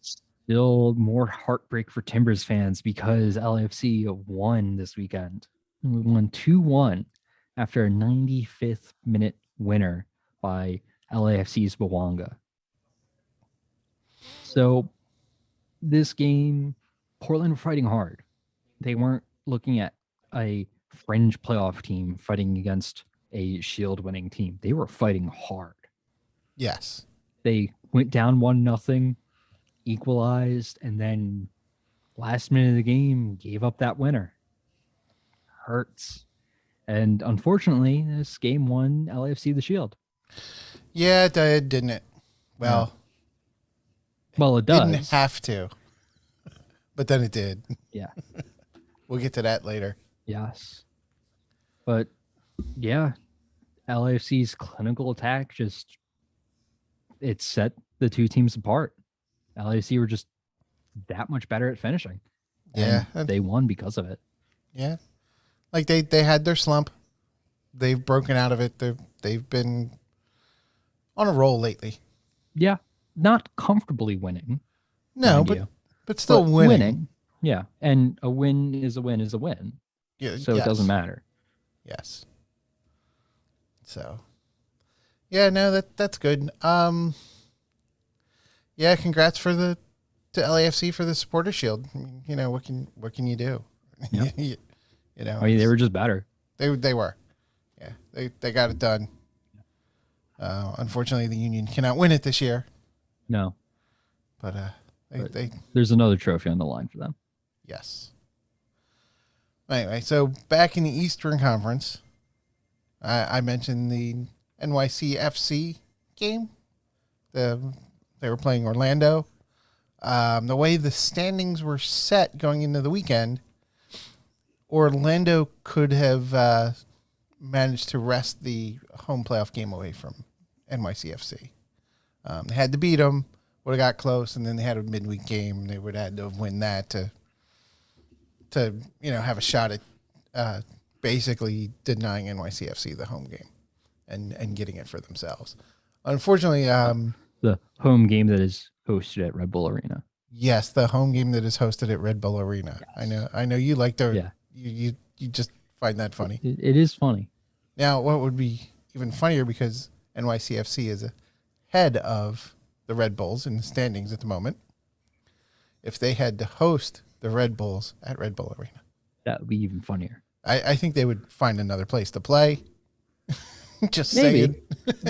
Still more heartbreak for Timbers fans because LAFC won this weekend. We won 2-1 after a 95th minute winner by LAFC's Bawanga. So this game, Portland were fighting hard. They weren't looking at a fringe playoff team fighting against a Shield winning team. They were fighting hard. Yes. They went down 1-0, equalized, and then last minute of the game gave up that winner. Hurts. And unfortunately, this game won LAFC the Shield. Yeah, it did, didn't it? Well, Well, it didn't does. have to, but then it did. Yeah. We'll get to that later. Yes. But yeah, LAFC's clinical attack just it set the two teams apart. LAFC were just that much better at finishing. Yeah, And they won because of it. yeah. Like they had their slump. They've broken out of it. They've been on a roll lately. Yeah. Not comfortably winning, No, mind but you. but still But winning. Yeah. And a win is a win is a win. Yeah, So yes. it doesn't matter. Yes. So, yeah, no, that's good. Yeah, congrats to LAFC for the supporter shield. I mean, you know, what can you do? Yeah. you know, I mean, they were just better. they were. Yeah, they got it done. Unfortunately, the Union cannot win it this year. No. But they there's another trophy on the line for them. yes. Anyway, so back in the Eastern Conference, I mentioned the NYCFC game. They were playing Orlando. The way the standings were set going into the weekend, Orlando could have managed to wrest the home playoff game away from NYCFC. They had to beat them, would have got close, and then they had a midweek game. They would have had to win that to have a shot at basically denying NYCFC the home game and getting it for themselves. Unfortunately, the home game that is hosted at Red Bull Arena. yes, the home game that is hosted at Red Bull Arena. Yes. I know you like to. Yeah. You just find that funny. It is funny. Now, what would be even funnier, because NYCFC is ahead of the Red Bulls in the standings at the moment, if they had to host the Red Bulls at Red Bull Arena. That would be even funnier. I think they would find another place to play. Just Maybe, saying.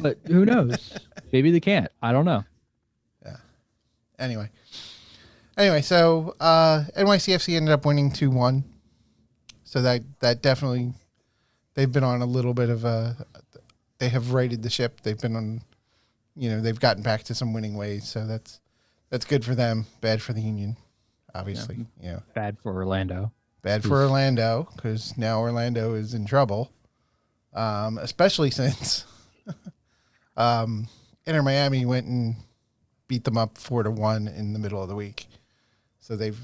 but who knows? Maybe they can't. I don't know. Yeah. Anyway, so NYCFC ended up winning 2-1. So that definitely, they've been on a little bit of they have righted the ship. They've been on, they've gotten back to some winning ways. So that's good for them. Bad for the Union, obviously. Bad for Orlando. Bad for Orlando, because now Orlando is in trouble, especially since Inter Miami went and beat them up 4-1 in the middle of the week. So they've,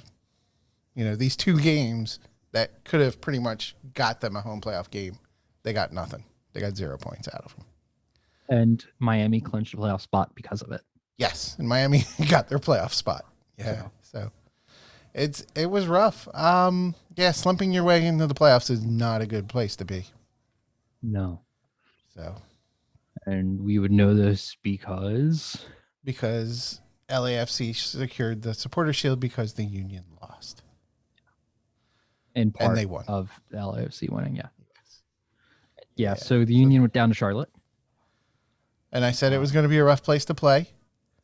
these two games that could have pretty much got them a home playoff game, they got nothing. They got 0 points out of them. And Miami clinched a playoff spot because of it. Yes, and Miami got their playoff spot. Yeah, so it was rough. Slumping your way into the playoffs is not a good place to be. No. So, and we would know this because LAFC secured the supporter shield because the Union lost. In part and they won. Of the LAFC winning, yeah. Yes. Yeah, so the Union went down to Charlotte. And I said it was going to be a rough place to play.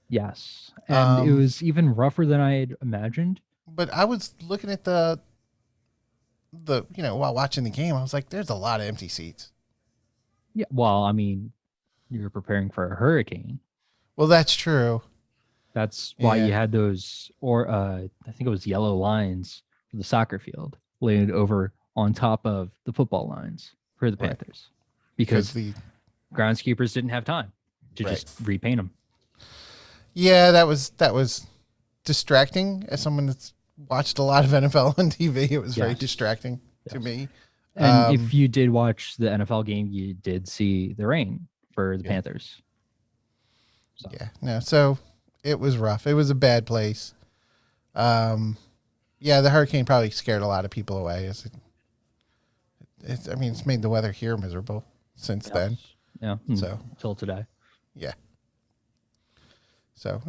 Yes. And it was even rougher than I had imagined. But I was looking at the while watching the game, I was like, there's a lot of empty seats. Yeah, well, I mean, you're preparing for a hurricane. Well, that's true. That's why you had those, I think it was yellow lines for the soccer field laid over on top of the football lines for the Panthers, because the groundskeepers didn't have time to just repaint them. Yeah, that was distracting. As someone that's watched a lot of NFL on TV, it was very distracting to me. And if you did watch the NFL game, you did see the rain for the Panthers. So it was rough. It was a bad place. The hurricane probably scared a lot of people away. It's made the weather here miserable since then. Yeah. So until today. Yeah. So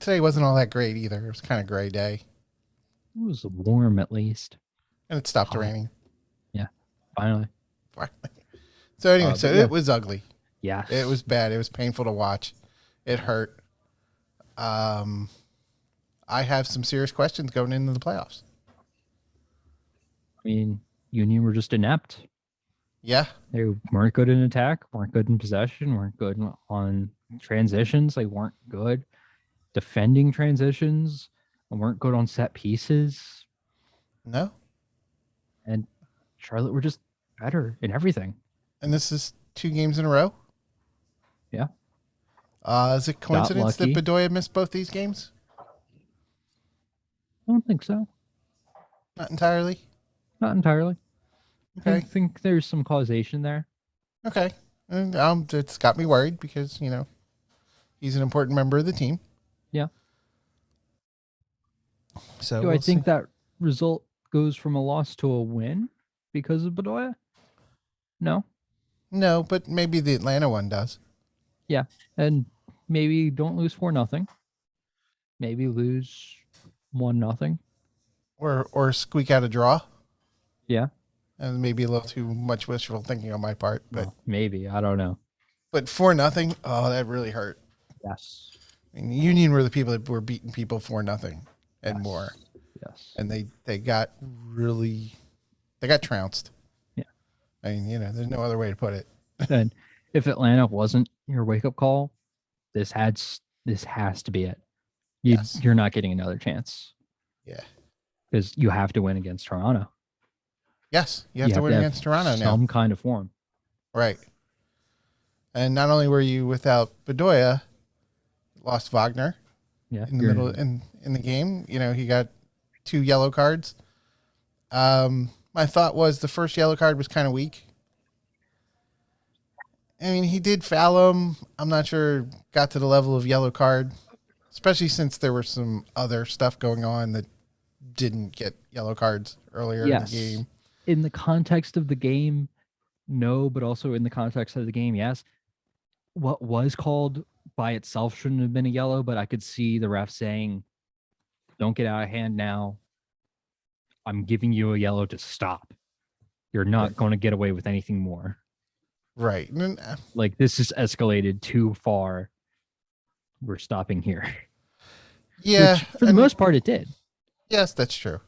today wasn't all that great either. It was kind of gray day. It was warm at least. And it stopped raining. Yeah. Finally. So anyway, it was ugly. Yeah. It was bad. It was painful to watch. It hurt. I have some serious questions going into the playoffs. I mean, Union were just inept. Yeah. They weren't good in attack, weren't good in possession, weren't good on transitions. They weren't good defending transitions, and weren't good on set pieces. No. And Charlotte were just better in everything. And this is 2 games in a row. Yeah. Is it coincidence that lucky. Bedoya missed both these games? I don't think so. Not entirely. Not entirely. I Okay. think there's some causation there. Okay. And it's got me worried because, he's an important member of the team. Yeah. So Do I we'll think see. that result goes from a loss to a win because of Bedoya? No. No, but maybe the Atlanta one does. Yeah. And maybe don't lose 4-0. Maybe lose 1-0. Or squeak out a draw. Yeah. And maybe a little too much wishful thinking on my part, but Well, maybe. I don't know. 4-0. Oh, that really hurt. Yes. I mean, the Union were the people that were beating people 4-0 and Yes. more, Yes. and they got trounced. Yeah. I mean, there's no other way to put it. And if Atlanta wasn't your wake up call, this has to be it. Yes. You're not getting another chance. Yeah. Because you have to win against Toronto. Yes, you have to win against Toronto now. Some kind of form. Right. And not only were you without Bedoya, lost Wagner. Yeah. In the middle in the game, he got 2 yellow cards. My thought was the first yellow card was kind of weak. I mean, he did foul him. I'm not sure got to the level of yellow card, especially since there was some other stuff going on that didn't get yellow cards earlier in the game. In the context of the game, no, but also in the context of the game, yes. What was called by itself shouldn't have been a yellow, but I could see the ref saying, don't get out of hand now. I'm giving you a yellow to stop. You're not going to get away with anything more. Right. Like, this is escalated too far. We're stopping here. Yeah. Which, for the most part, it did. Yes, that's true.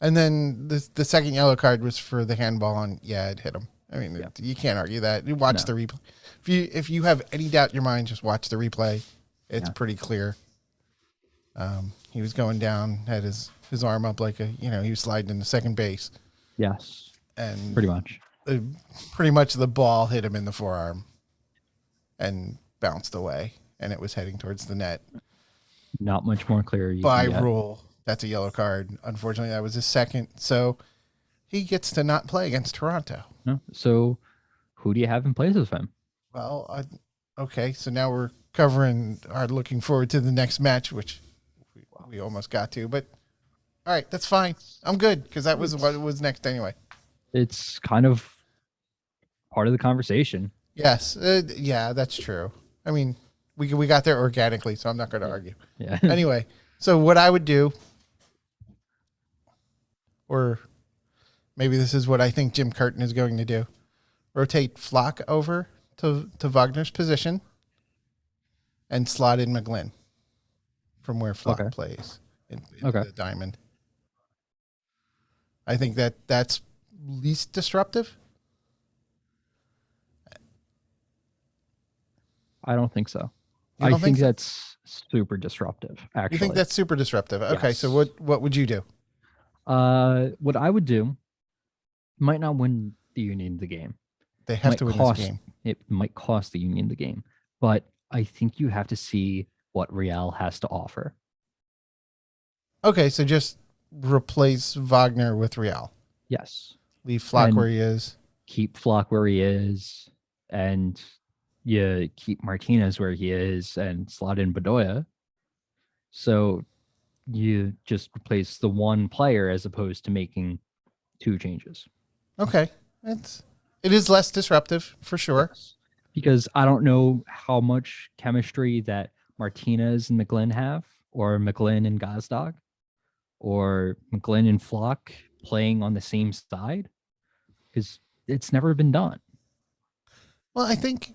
And then the second yellow card was for the handball on. Yeah, it hit him. I mean, you can't argue that. You watch the replay. If you have any doubt in your mind, just watch the replay. It's pretty clear. He was going down, had his arm up like he was sliding into second base. Yes. And pretty much. Pretty much the ball hit him in the forearm and bounced away, and it was heading towards the net. Not much more clear. By rule, that's a yellow card. Unfortunately, that was his second, so he gets to not play against Toronto. No. So who do you have in place of him? Well, okay, so now we're looking forward to the next match, which we almost got to, but all right, that's fine. I'm good, because that was what was next anyway. It's kind of part of the conversation. Yes. Yeah, that's true. I mean, we got there organically, so I'm not going to argue. Yeah. Anyway, so what I would do, or maybe this is what I think Jim Curtin is going to do, rotate Flock over to Wagner's position and slot in McGlynn from where Flock plays in the diamond. I think that's least disruptive. I don't think so. I think that's super disruptive, actually. You think that's super disruptive? Okay, yes. So what would you do? What I would do might not win the Union the game. They have to win this game. It might cost the Union the game, but I think you have to see what Real has to offer. Okay, so just replace Wagner with Real. Yes. Leave Flock where he is. Keep Flock where he is, and you keep Martinez where he is, and slot in Bedoya. So you just replace the one player as opposed to making 2 changes. Okay, it is less disruptive for sure. Yes. Because I don't know how much chemistry that Martinez and McGlynn have, or McGlynn and Gazdag, or McGlynn and Flock playing on the same side, because it's never been done. Well, I think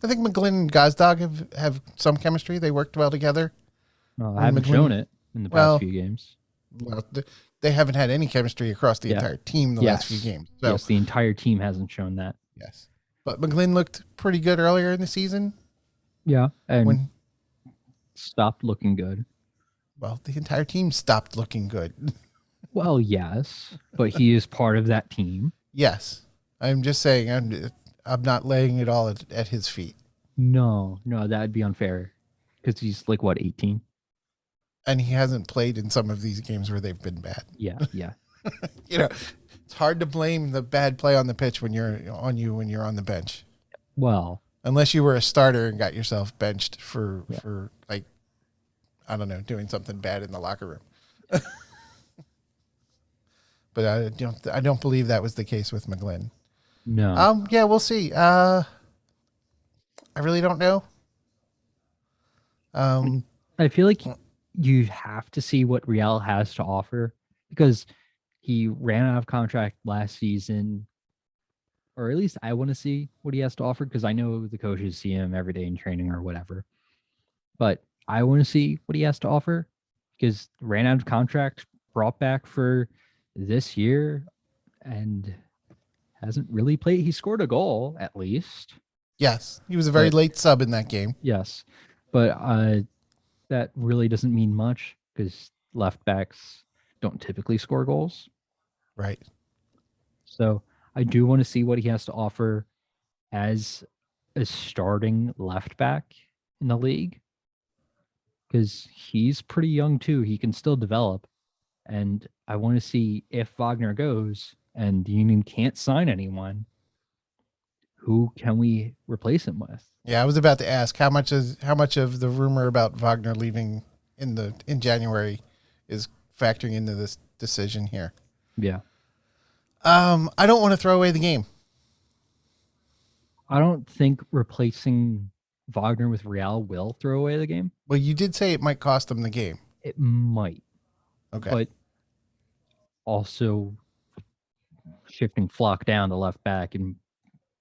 McGlynn and Gazdag have some chemistry. They worked well together. I haven't shown it in the past few games. well, they haven't had any chemistry across the entire team the last few games. So yes, the entire team hasn't shown that. yes, but McGlynn looked pretty good earlier in the season. Yeah, and When stopped looking good. well, the entire team stopped looking good. Well, yes, but he is part of that team. Yes, I'm just saying I'm not laying it all at his feet. No, that'd be unfair because he's like what 18. And he hasn't played in some of these games where they've been bad. Yeah. You know, it's hard to blame the bad play on the pitch when you're on the bench. Well, unless you were a starter and got yourself benched for like, I don't know, doing something bad in the locker room. But I don't believe that was the case with McGlynn. no. Yeah, we'll see. I really don't know. I feel like you have to see what Real has to offer because he ran out of contract last season, or at least I want to see what he has to offer because I know the coaches see him every day in training or whatever. But I want to see what he has to offer because ran out of contract, brought back for this year, and hasn't really played. He scored a goal at least. Yes, he was a very late sub in that game. Yes, but that really doesn't mean much because left backs don't typically score goals. Right. So I do want to see what he has to offer as a starting left back in the league because he's pretty young too. He can still develop. And I want to see if Wagner goes and the Union can't sign anyone, who can we replace him with? Yeah, I was about to ask how much of the rumor about Wagner leaving in January is factoring into this decision here. Yeah. I don't want to throw away the game. I don't think replacing Wagner with Real will throw away the game. Well, you did say it might cost them the game. It might. Okay. But also shifting Flock down to left back and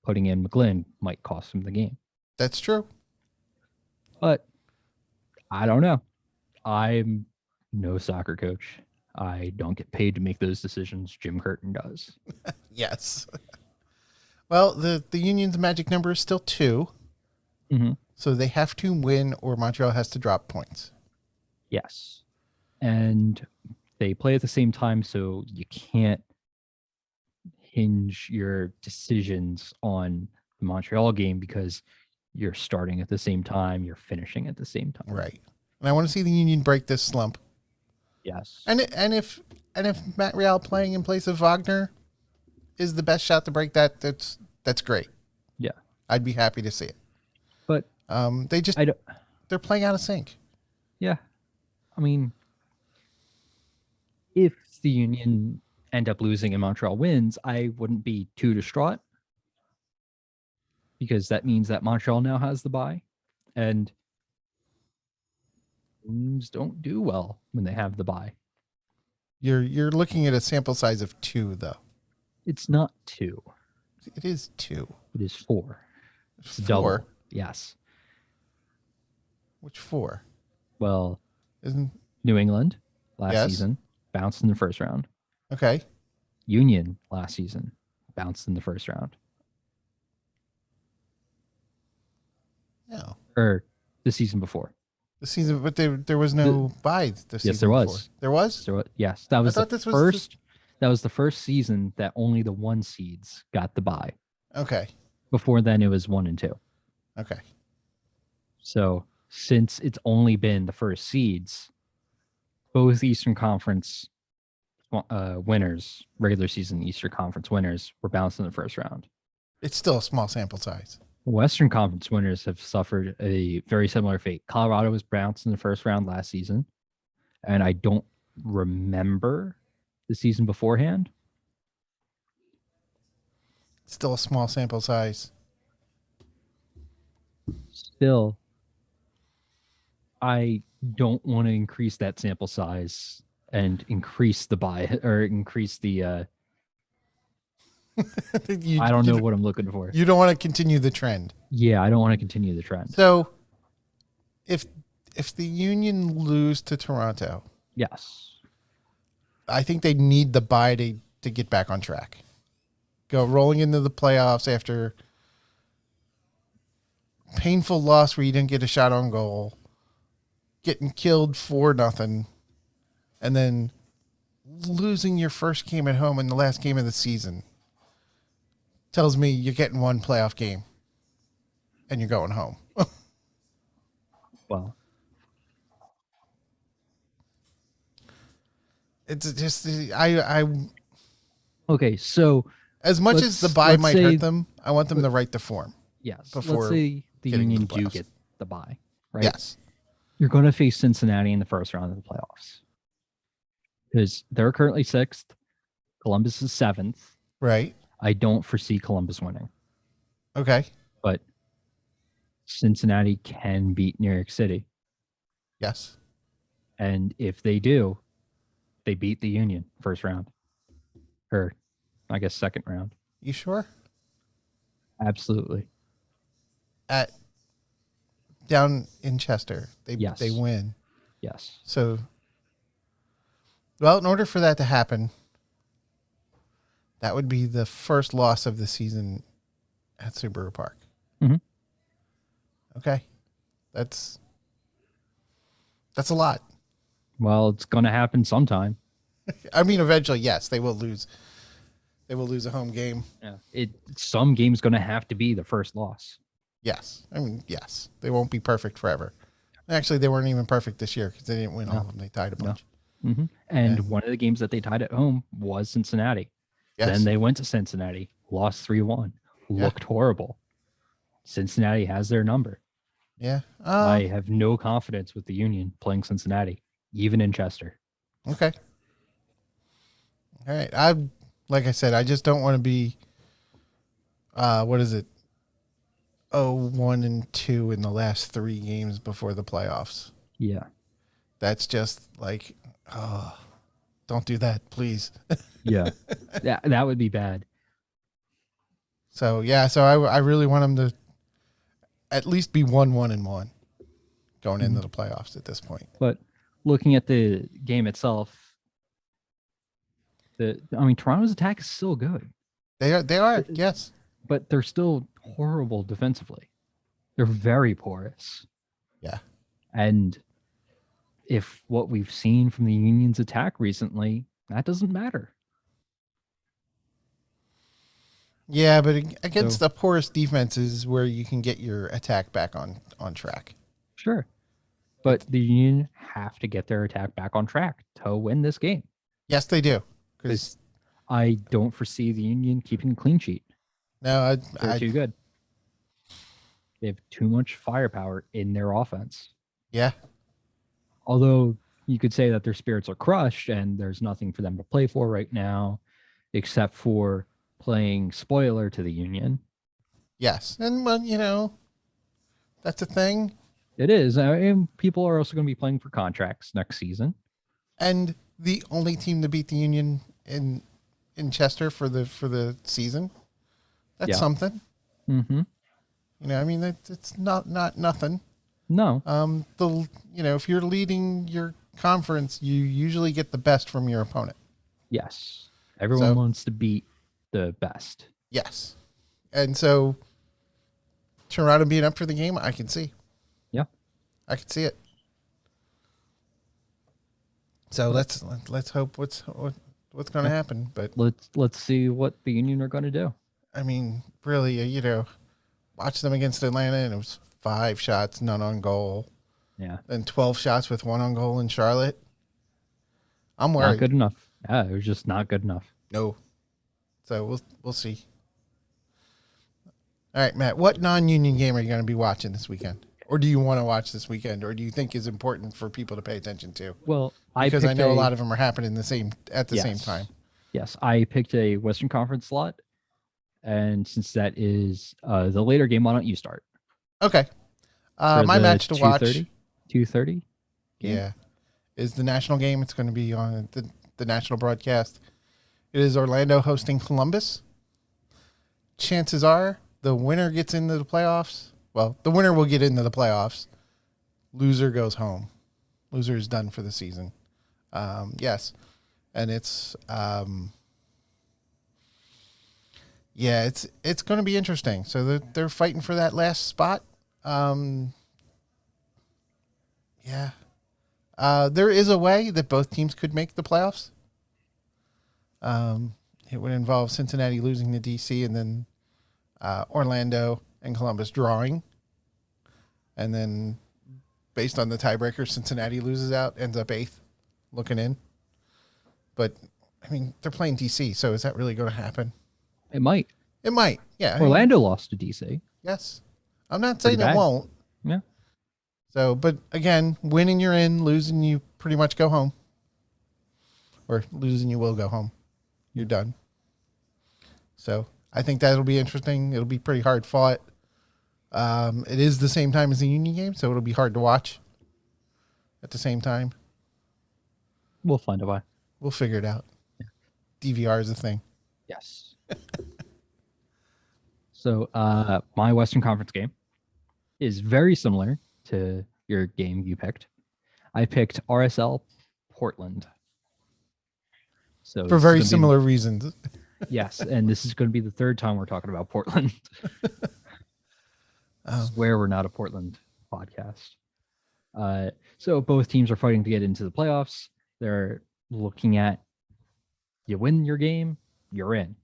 putting in McGlynn might cost him the game. That's true. But I don't know. I'm no soccer coach. I don't get paid to make those decisions. Jim Curtin does. Yes. Well, the Union's magic number is still 2. Mm-hmm. So they have to win or Montreal has to drop points. Yes. And they play at the same time, so you can't hinge your decisions on the Montreal game because you're starting at the same time, you're finishing at the same time. Right. And I want to see the Union break this slump. Yes. And if Matt Real playing in place of Wagner is the best shot to break that, that's great. Yeah. I'd be happy to see it. But they're playing out of sync. Yeah. I mean, if the Union end up losing and Montreal wins, I wouldn't be too distraught because that means that Montreal now has the bye and teams don't do well when they have the bye. You're looking at a sample size of 2, though. It's not 2. It is 2. It is 4. It's 4. Double. Yes. Which 4? Well, isn't New England last season bounced in the first round. Okay. Union last season bounced in the first round. No. Or the season before. The season, but there was no bye. Yes, there was. Before. There was. Yes, that was the first. That was the first season that only the 1 seeds got the bye. Okay. Before then, it was 1 and 2. Okay. So since it's only been the first seeds, both Eastern Conference winners, regular season Eastern Conference winners, were bounced in the first round. It's still a small sample size. Western Conference winners have suffered a very similar fate. Colorado was bounced in the first round last season, and I don't remember the season beforehand. Still a small sample size. Still, I don't want to increase that sample size and increase the buy or increase the I don't know what I'm looking for. You don't want to continue the trend. Yeah, I don't want to continue the trend. So if the Union lose to Toronto, yes, I think they need the bye to get back on track. Go rolling into the playoffs after painful loss where you didn't get a shot on goal, getting killed 4-0, and then losing your first game at home in the last game of the season tells me you're getting one playoff game and you're going home. Well, It's just I okay, so as much as the bye let's might say, hurt them, I want them to right the form. yes, before let's say the getting to Union the do playoffs. get the bye, right? Yes. You're going to face Cincinnati in the first round of the playoffs because they're currently 6th. Columbus is 7th. Right. I don't foresee Columbus winning, Okay. but Cincinnati can beat New York City. Yes. And if they do, they beat the Union first round. Or I guess second round. You sure? Absolutely. At down in Chester, Yes. they win. Yes. So, well, in order for that to happen, that would be the first loss of the season at Subaru Park. Mhm. Okay. That's a lot. Well, it's going to happen sometime. I mean, eventually, yes, they will lose. They will lose a home game. Yeah. Some game's going to have to be the first loss. Yes. I mean, yes. They won't be perfect forever. Actually, they weren't even perfect this year because they didn't win all of them. They tied a bunch. Mm-hmm. And one of the games that they tied at home was Cincinnati. Yes. Then they went to Cincinnati, lost 3-1, looked horrible. Cincinnati has their number. Yeah. I have no confidence with the Union playing Cincinnati, even in Chester. Okay. All right. Like I said, I just don't want to be, what is it? 0-1-2 in the last 3 games before the playoffs. Yeah. That's just like, don't do that, please. Yeah. that would be bad. So, yeah. So I really want them to at least be 1-1-1 going into the playoffs at this point. But looking at the game itself, Toronto's attack is still good. They are, yes. But they're still horrible defensively. They're very porous. Yeah. And if what we've seen from the Union's attack recently, that doesn't matter. Yeah, but against the porous defenses where you can get your attack back on track. Sure. But the Union have to get their attack back on track to win this game. Yes, they do. Because I don't foresee the Union keeping a clean sheet. No, They're too good. They have too much firepower in their offense. Yeah. Although you could say that their spirits are crushed and there's nothing for them to play for right now, except for playing spoiler to the Union. Yes. And, well, that's a thing. It is. And people are also going to be playing for contracts next season. And the only team to beat the Union in Chester for the season. That's something. Mm-hmm. It's not nothing. No. If you're leading your conference, you usually get the best from your opponent. Yes. Everyone wants to beat the best. Yes. And so Toronto being up for the game, I can see. Yeah. I can see it. So let's hope what's going to happen. But let's see what the Union are going to do. I mean, really, watch them against Atlanta, and it was 5 shots, none on goal. Yeah. And 12 shots with 1 on goal in Charlotte. I'm worried. Not good enough. Yeah, it was just not good enough. No. So we'll see. All right, Matt, what non-union game are you going to be watching this weekend? Or do you want to watch this weekend? Or do you think is important for people to pay attention to? Well, because I know a lot of them are happening at the same time. Yes, I picked a Western Conference slot. And since that is the later game, why don't you start? Okay. My match to watch. 2:30? Yeah. Is the national game. It's going to be on the national broadcast. It is Orlando hosting Columbus. Chances are the winner gets into the playoffs. Well, the winner will get into the playoffs. Loser goes home. Loser is done for the season. Yes. and it's yeah, it's going to be interesting. So they're fighting for that last spot. Yeah, there is a way that both teams could make the playoffs. It would involve Cincinnati losing to DC and then Orlando and Columbus drawing, and then based on the tiebreaker, Cincinnati loses out, ends up 8th, looking in. But I mean, they're playing DC, so is that really going to happen? It might. It might. Yeah. Orlando lost to DC. Yes. I'm not Pretty saying it bad. won't. Yeah. So, but again, winning you're in, losing you pretty much go home. Or losing you will go home. You're done. So I think that'll be interesting. It'll be pretty hard fought. It is the same time as the Union game, so it'll be hard to watch at the same time. We'll find a way. We'll figure it out. Yeah. DVR is a thing. Yes. So my Western Conference game is very similar to your game you picked. I picked RSL Portland. So for very similar reasons. Yes, and this is going to be the third time we're talking about Portland. I swear we're not a Portland podcast. So both teams are fighting to get into the playoffs. They're looking at, you win your game, you're in.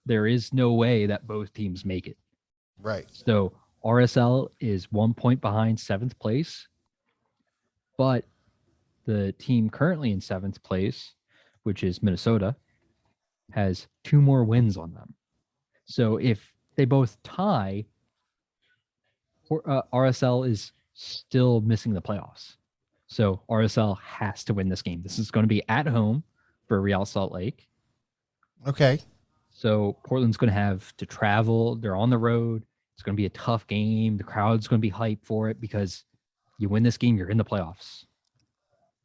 There is no way that both teams make it. Right. So RSL is 1 point behind 7th place, but the team currently in 7th place, which is Minnesota, has 2 more wins on them. So if they both tie, RSL is still missing the playoffs. So RSL has to win this game. This is going to be at home for Real Salt Lake. Okay. So Portland's going to have to travel. They're on the road. It's going to be a tough game. The crowd's going to be hyped for it because you win this game, you're in the playoffs.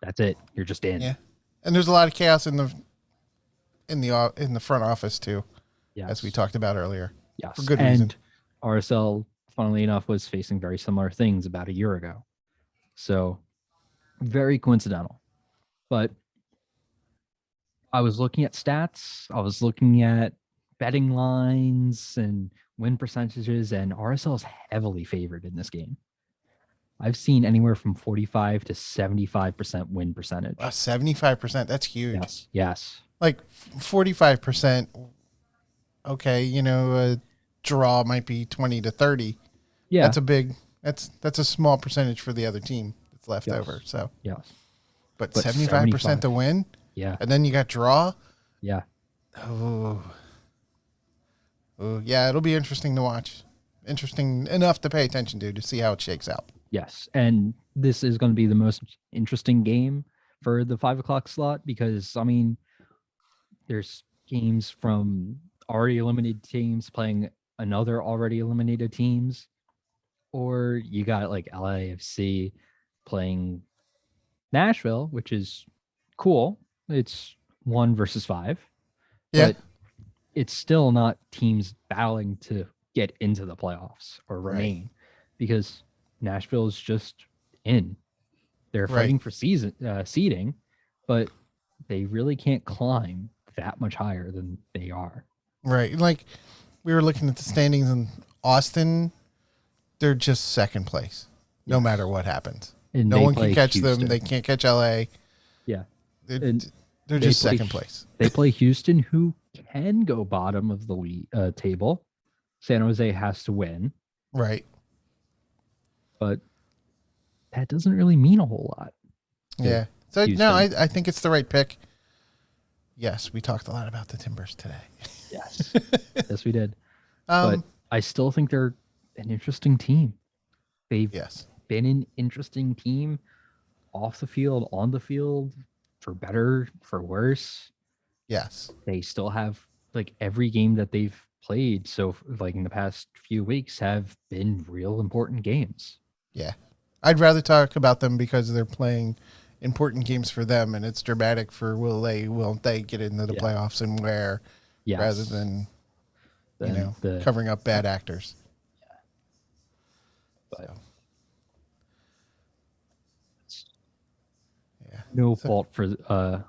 That's it. You're just in. Yeah. And there's a lot of chaos in the front office too. Yes. As we talked about earlier. Yes. For good reason. And RSL, funnily enough, was facing very similar things about a year ago. So very coincidental. But I was looking at stats. I was looking at betting lines and win percentages, and RSL is heavily favored in this game. I've seen anywhere from 45 to 75% win percentage. 75%. That's huge. Yes. Yes. Like 45%. Okay. A draw might be 20 to 30. Yeah. That's a small percentage for the other team that's left over. So, yes. But 75% to win. Yeah. And then you got draw. Yeah. Oh, yeah. It'll be interesting to watch. Interesting enough to pay attention to see how it shakes out. Yes. And this is going to be the most interesting game for the 5 o'clock slot because, I mean, there's games from already eliminated teams playing another already eliminated teams, or you got like LAFC playing Nashville, which is cool. It's 1 versus 5. Yeah. But it's still not teams battling to get into the playoffs or remain because Nashville is just in. They're fighting for seeding, but they really can't climb that much higher than they are. Right. Like we were looking at the standings in Austin, they're just second place, no matter what happens. And no one can catch Houston. them. They can't catch LA. Yeah. They're just second place. They play Houston, who can go bottom of the table. San Jose has to win. Right. But that doesn't really mean a whole lot. Yeah. So, no, I think it's the right pick. Yes, we talked a lot about the Timbers today. Yes. Yes, we did. But I still think they're an interesting team. They've been an interesting team off the field, on the field, for better, for worse. Yes. They still have, like, every game that they've played, so, like, in the past few weeks have been real important games. Yeah. I'd rather talk about them because they're playing important games for them, and it's dramatic for won't they get into the playoffs and where, rather than, covering up bad actors. Yeah. But no fault for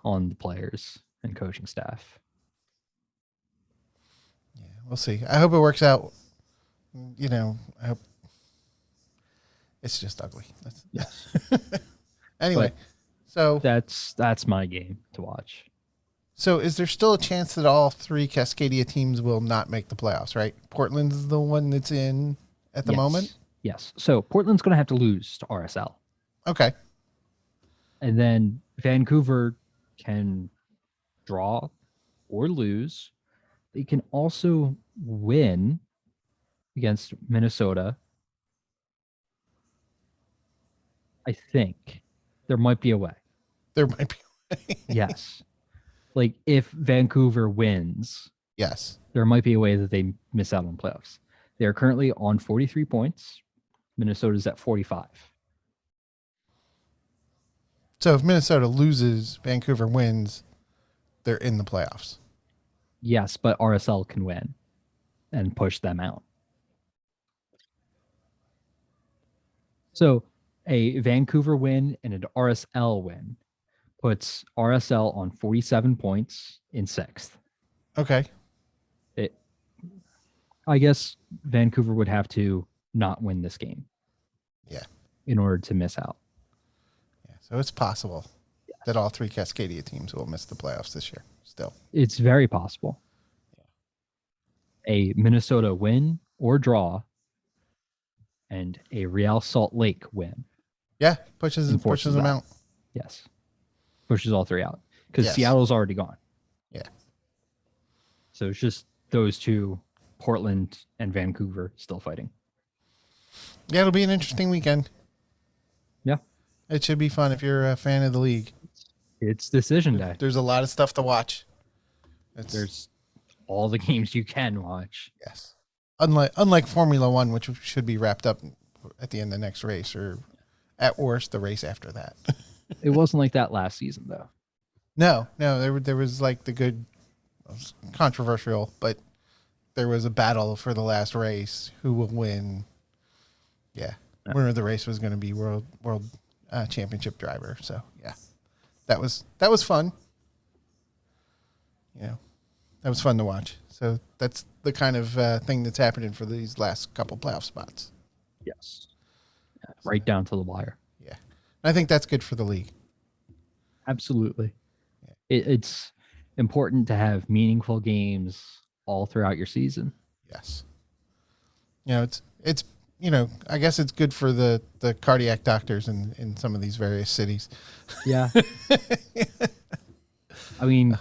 on the players. and coaching staff. Yeah, we'll see. I hope it works out. You know, I hope it's just ugly. Yes. Anyway, but that's my game to watch. So is there still a chance that all three Cascadia teams will not make the playoffs, right? Portland's the one that's in at the moment? Yes. So Portland's going to have to lose to RSL. Okay. And then Vancouver can draw or lose. They can also win against Minnesota. I think there might be a way. There might be a way. Yes. Like if Vancouver wins, yes, there might be a way that they miss out on playoffs. They are currently on 43 points. Minnesota's at 45. So if Minnesota loses, Vancouver wins, they're in the playoffs. Yes, but RSL can win and push them out. So a Vancouver win and an RSL win puts RSL on 47 points in sixth. Okay. I guess Vancouver would have to not win this game. Yeah. In order to miss out. Yeah. So it's possible that all three Cascadia teams will miss the playoffs this year still. It's very possible. Yeah. A Minnesota win or draw and a Real Salt Lake win. Yeah. Pushes them out. Yes. Pushes all three out. Because yes. Seattle's already gone. Yeah. So it's just those two, Portland and Vancouver, still fighting. Yeah, it'll be an interesting weekend. Yeah. It should be fun if you're a fan of the league. It's decision day. There's a lot of stuff to watch. There's all the games you can watch. Yes. Unlike Formula One, which should be wrapped up at the end of the next race, or at worst, the race after that. It wasn't like that last season, though. No. There was like the good, controversial, but there was a battle for the last race. Who will win? Yeah. Winner of the race was going to be world championship driver. So yeah, that was fun. You know, that was fun to watch. So that's the kind of thing that's happening for these last couple playoff spots. Yes. Yeah, right down to the wire. Yeah. I think that's good for the league. Absolutely. Yeah. It's important to have meaningful games all throughout your season. Yes. You know, it's I guess it's good for the cardiac doctors in some of these various cities. Yeah. I mean,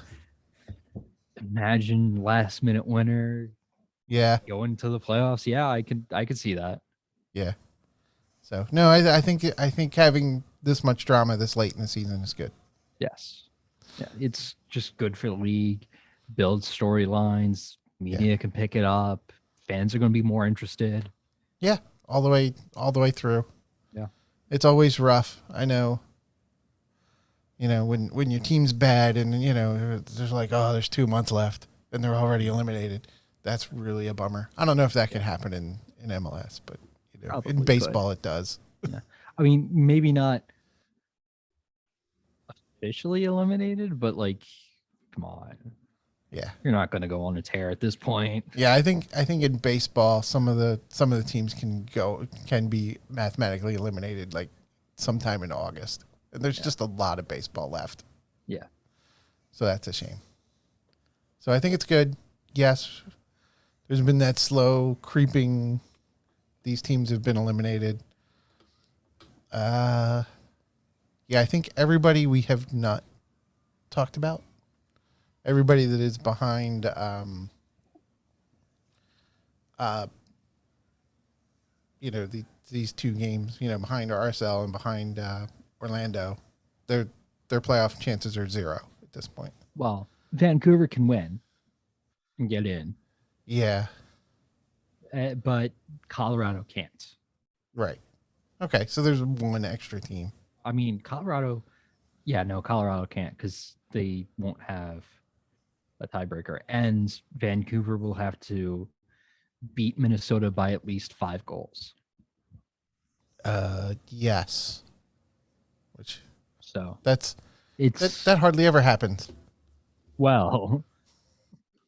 imagine last minute winner. Yeah. Going to the playoffs. Yeah, I could see that. Yeah. So no, I think having this much drama this late in the season is good. Yes. Yeah, it's just good for the league. Builds storylines. Media can pick it up. Fans are going to be more interested. Yeah, all the way through. Yeah. It's always rough. I know. You know, when your team's bad and there's like, oh, there's 2 months left and they're already eliminated. That's really a bummer. I don't know if that could happen in MLS, but in baseball it does. Yeah. I mean, maybe not officially eliminated, but like, come on. Yeah. You're not going to go on a tear at this point. Yeah, I think in baseball some of the teams can be mathematically eliminated like sometime in August. And there's just a lot of baseball left. Yeah. So that's a shame. So I think it's good. Yes. There's been that slow creeping. These teams have been eliminated. Yeah, I think everybody we have not talked about. Everybody that is behind these two games, behind RSL and behind Orlando, their playoff chances are 0 at this point. Well, Vancouver can win and get in. Yeah. But Colorado can't. Right. Okay, so there's one extra team. I mean, Colorado can't because they won't have a tiebreaker. And Vancouver will have to beat Minnesota by at least 5 goals. Yes. So that hardly ever happens. well.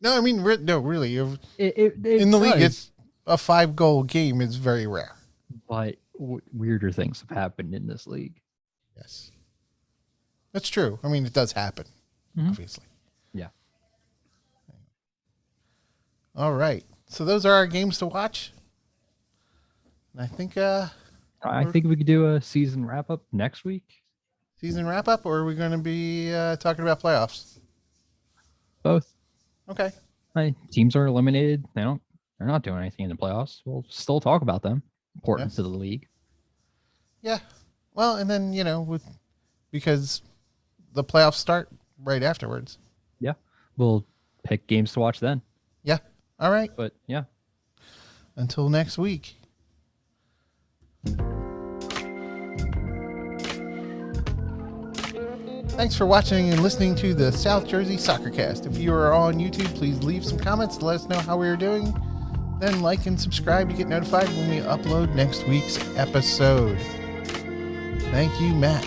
No, I mean, no, really. It In the league, does, a 5-goal game is very rare. but weirder things have happened in this league. Yes. That's true. I mean, it does happen, obviously. Yeah. All right. So those are our games to watch. And I think I think we could do a season wrap up next week. season wrap up, or are we going to be talking about playoffs? Both. Okay. Teams are eliminated. They're not doing anything in the playoffs. We'll still talk about them. Important Yes. to the league. Yeah. Well, and then, because the playoffs start right afterwards. Yeah. We'll pick games to watch then. Yeah. All right. But yeah. Until next week. Thanks for watching and listening to the South Jersey Soccer Cast. If you are on YouTube, please leave some comments to let us know how we are doing. Then like and subscribe to get notified when we upload next week's episode. Thank you, Matt.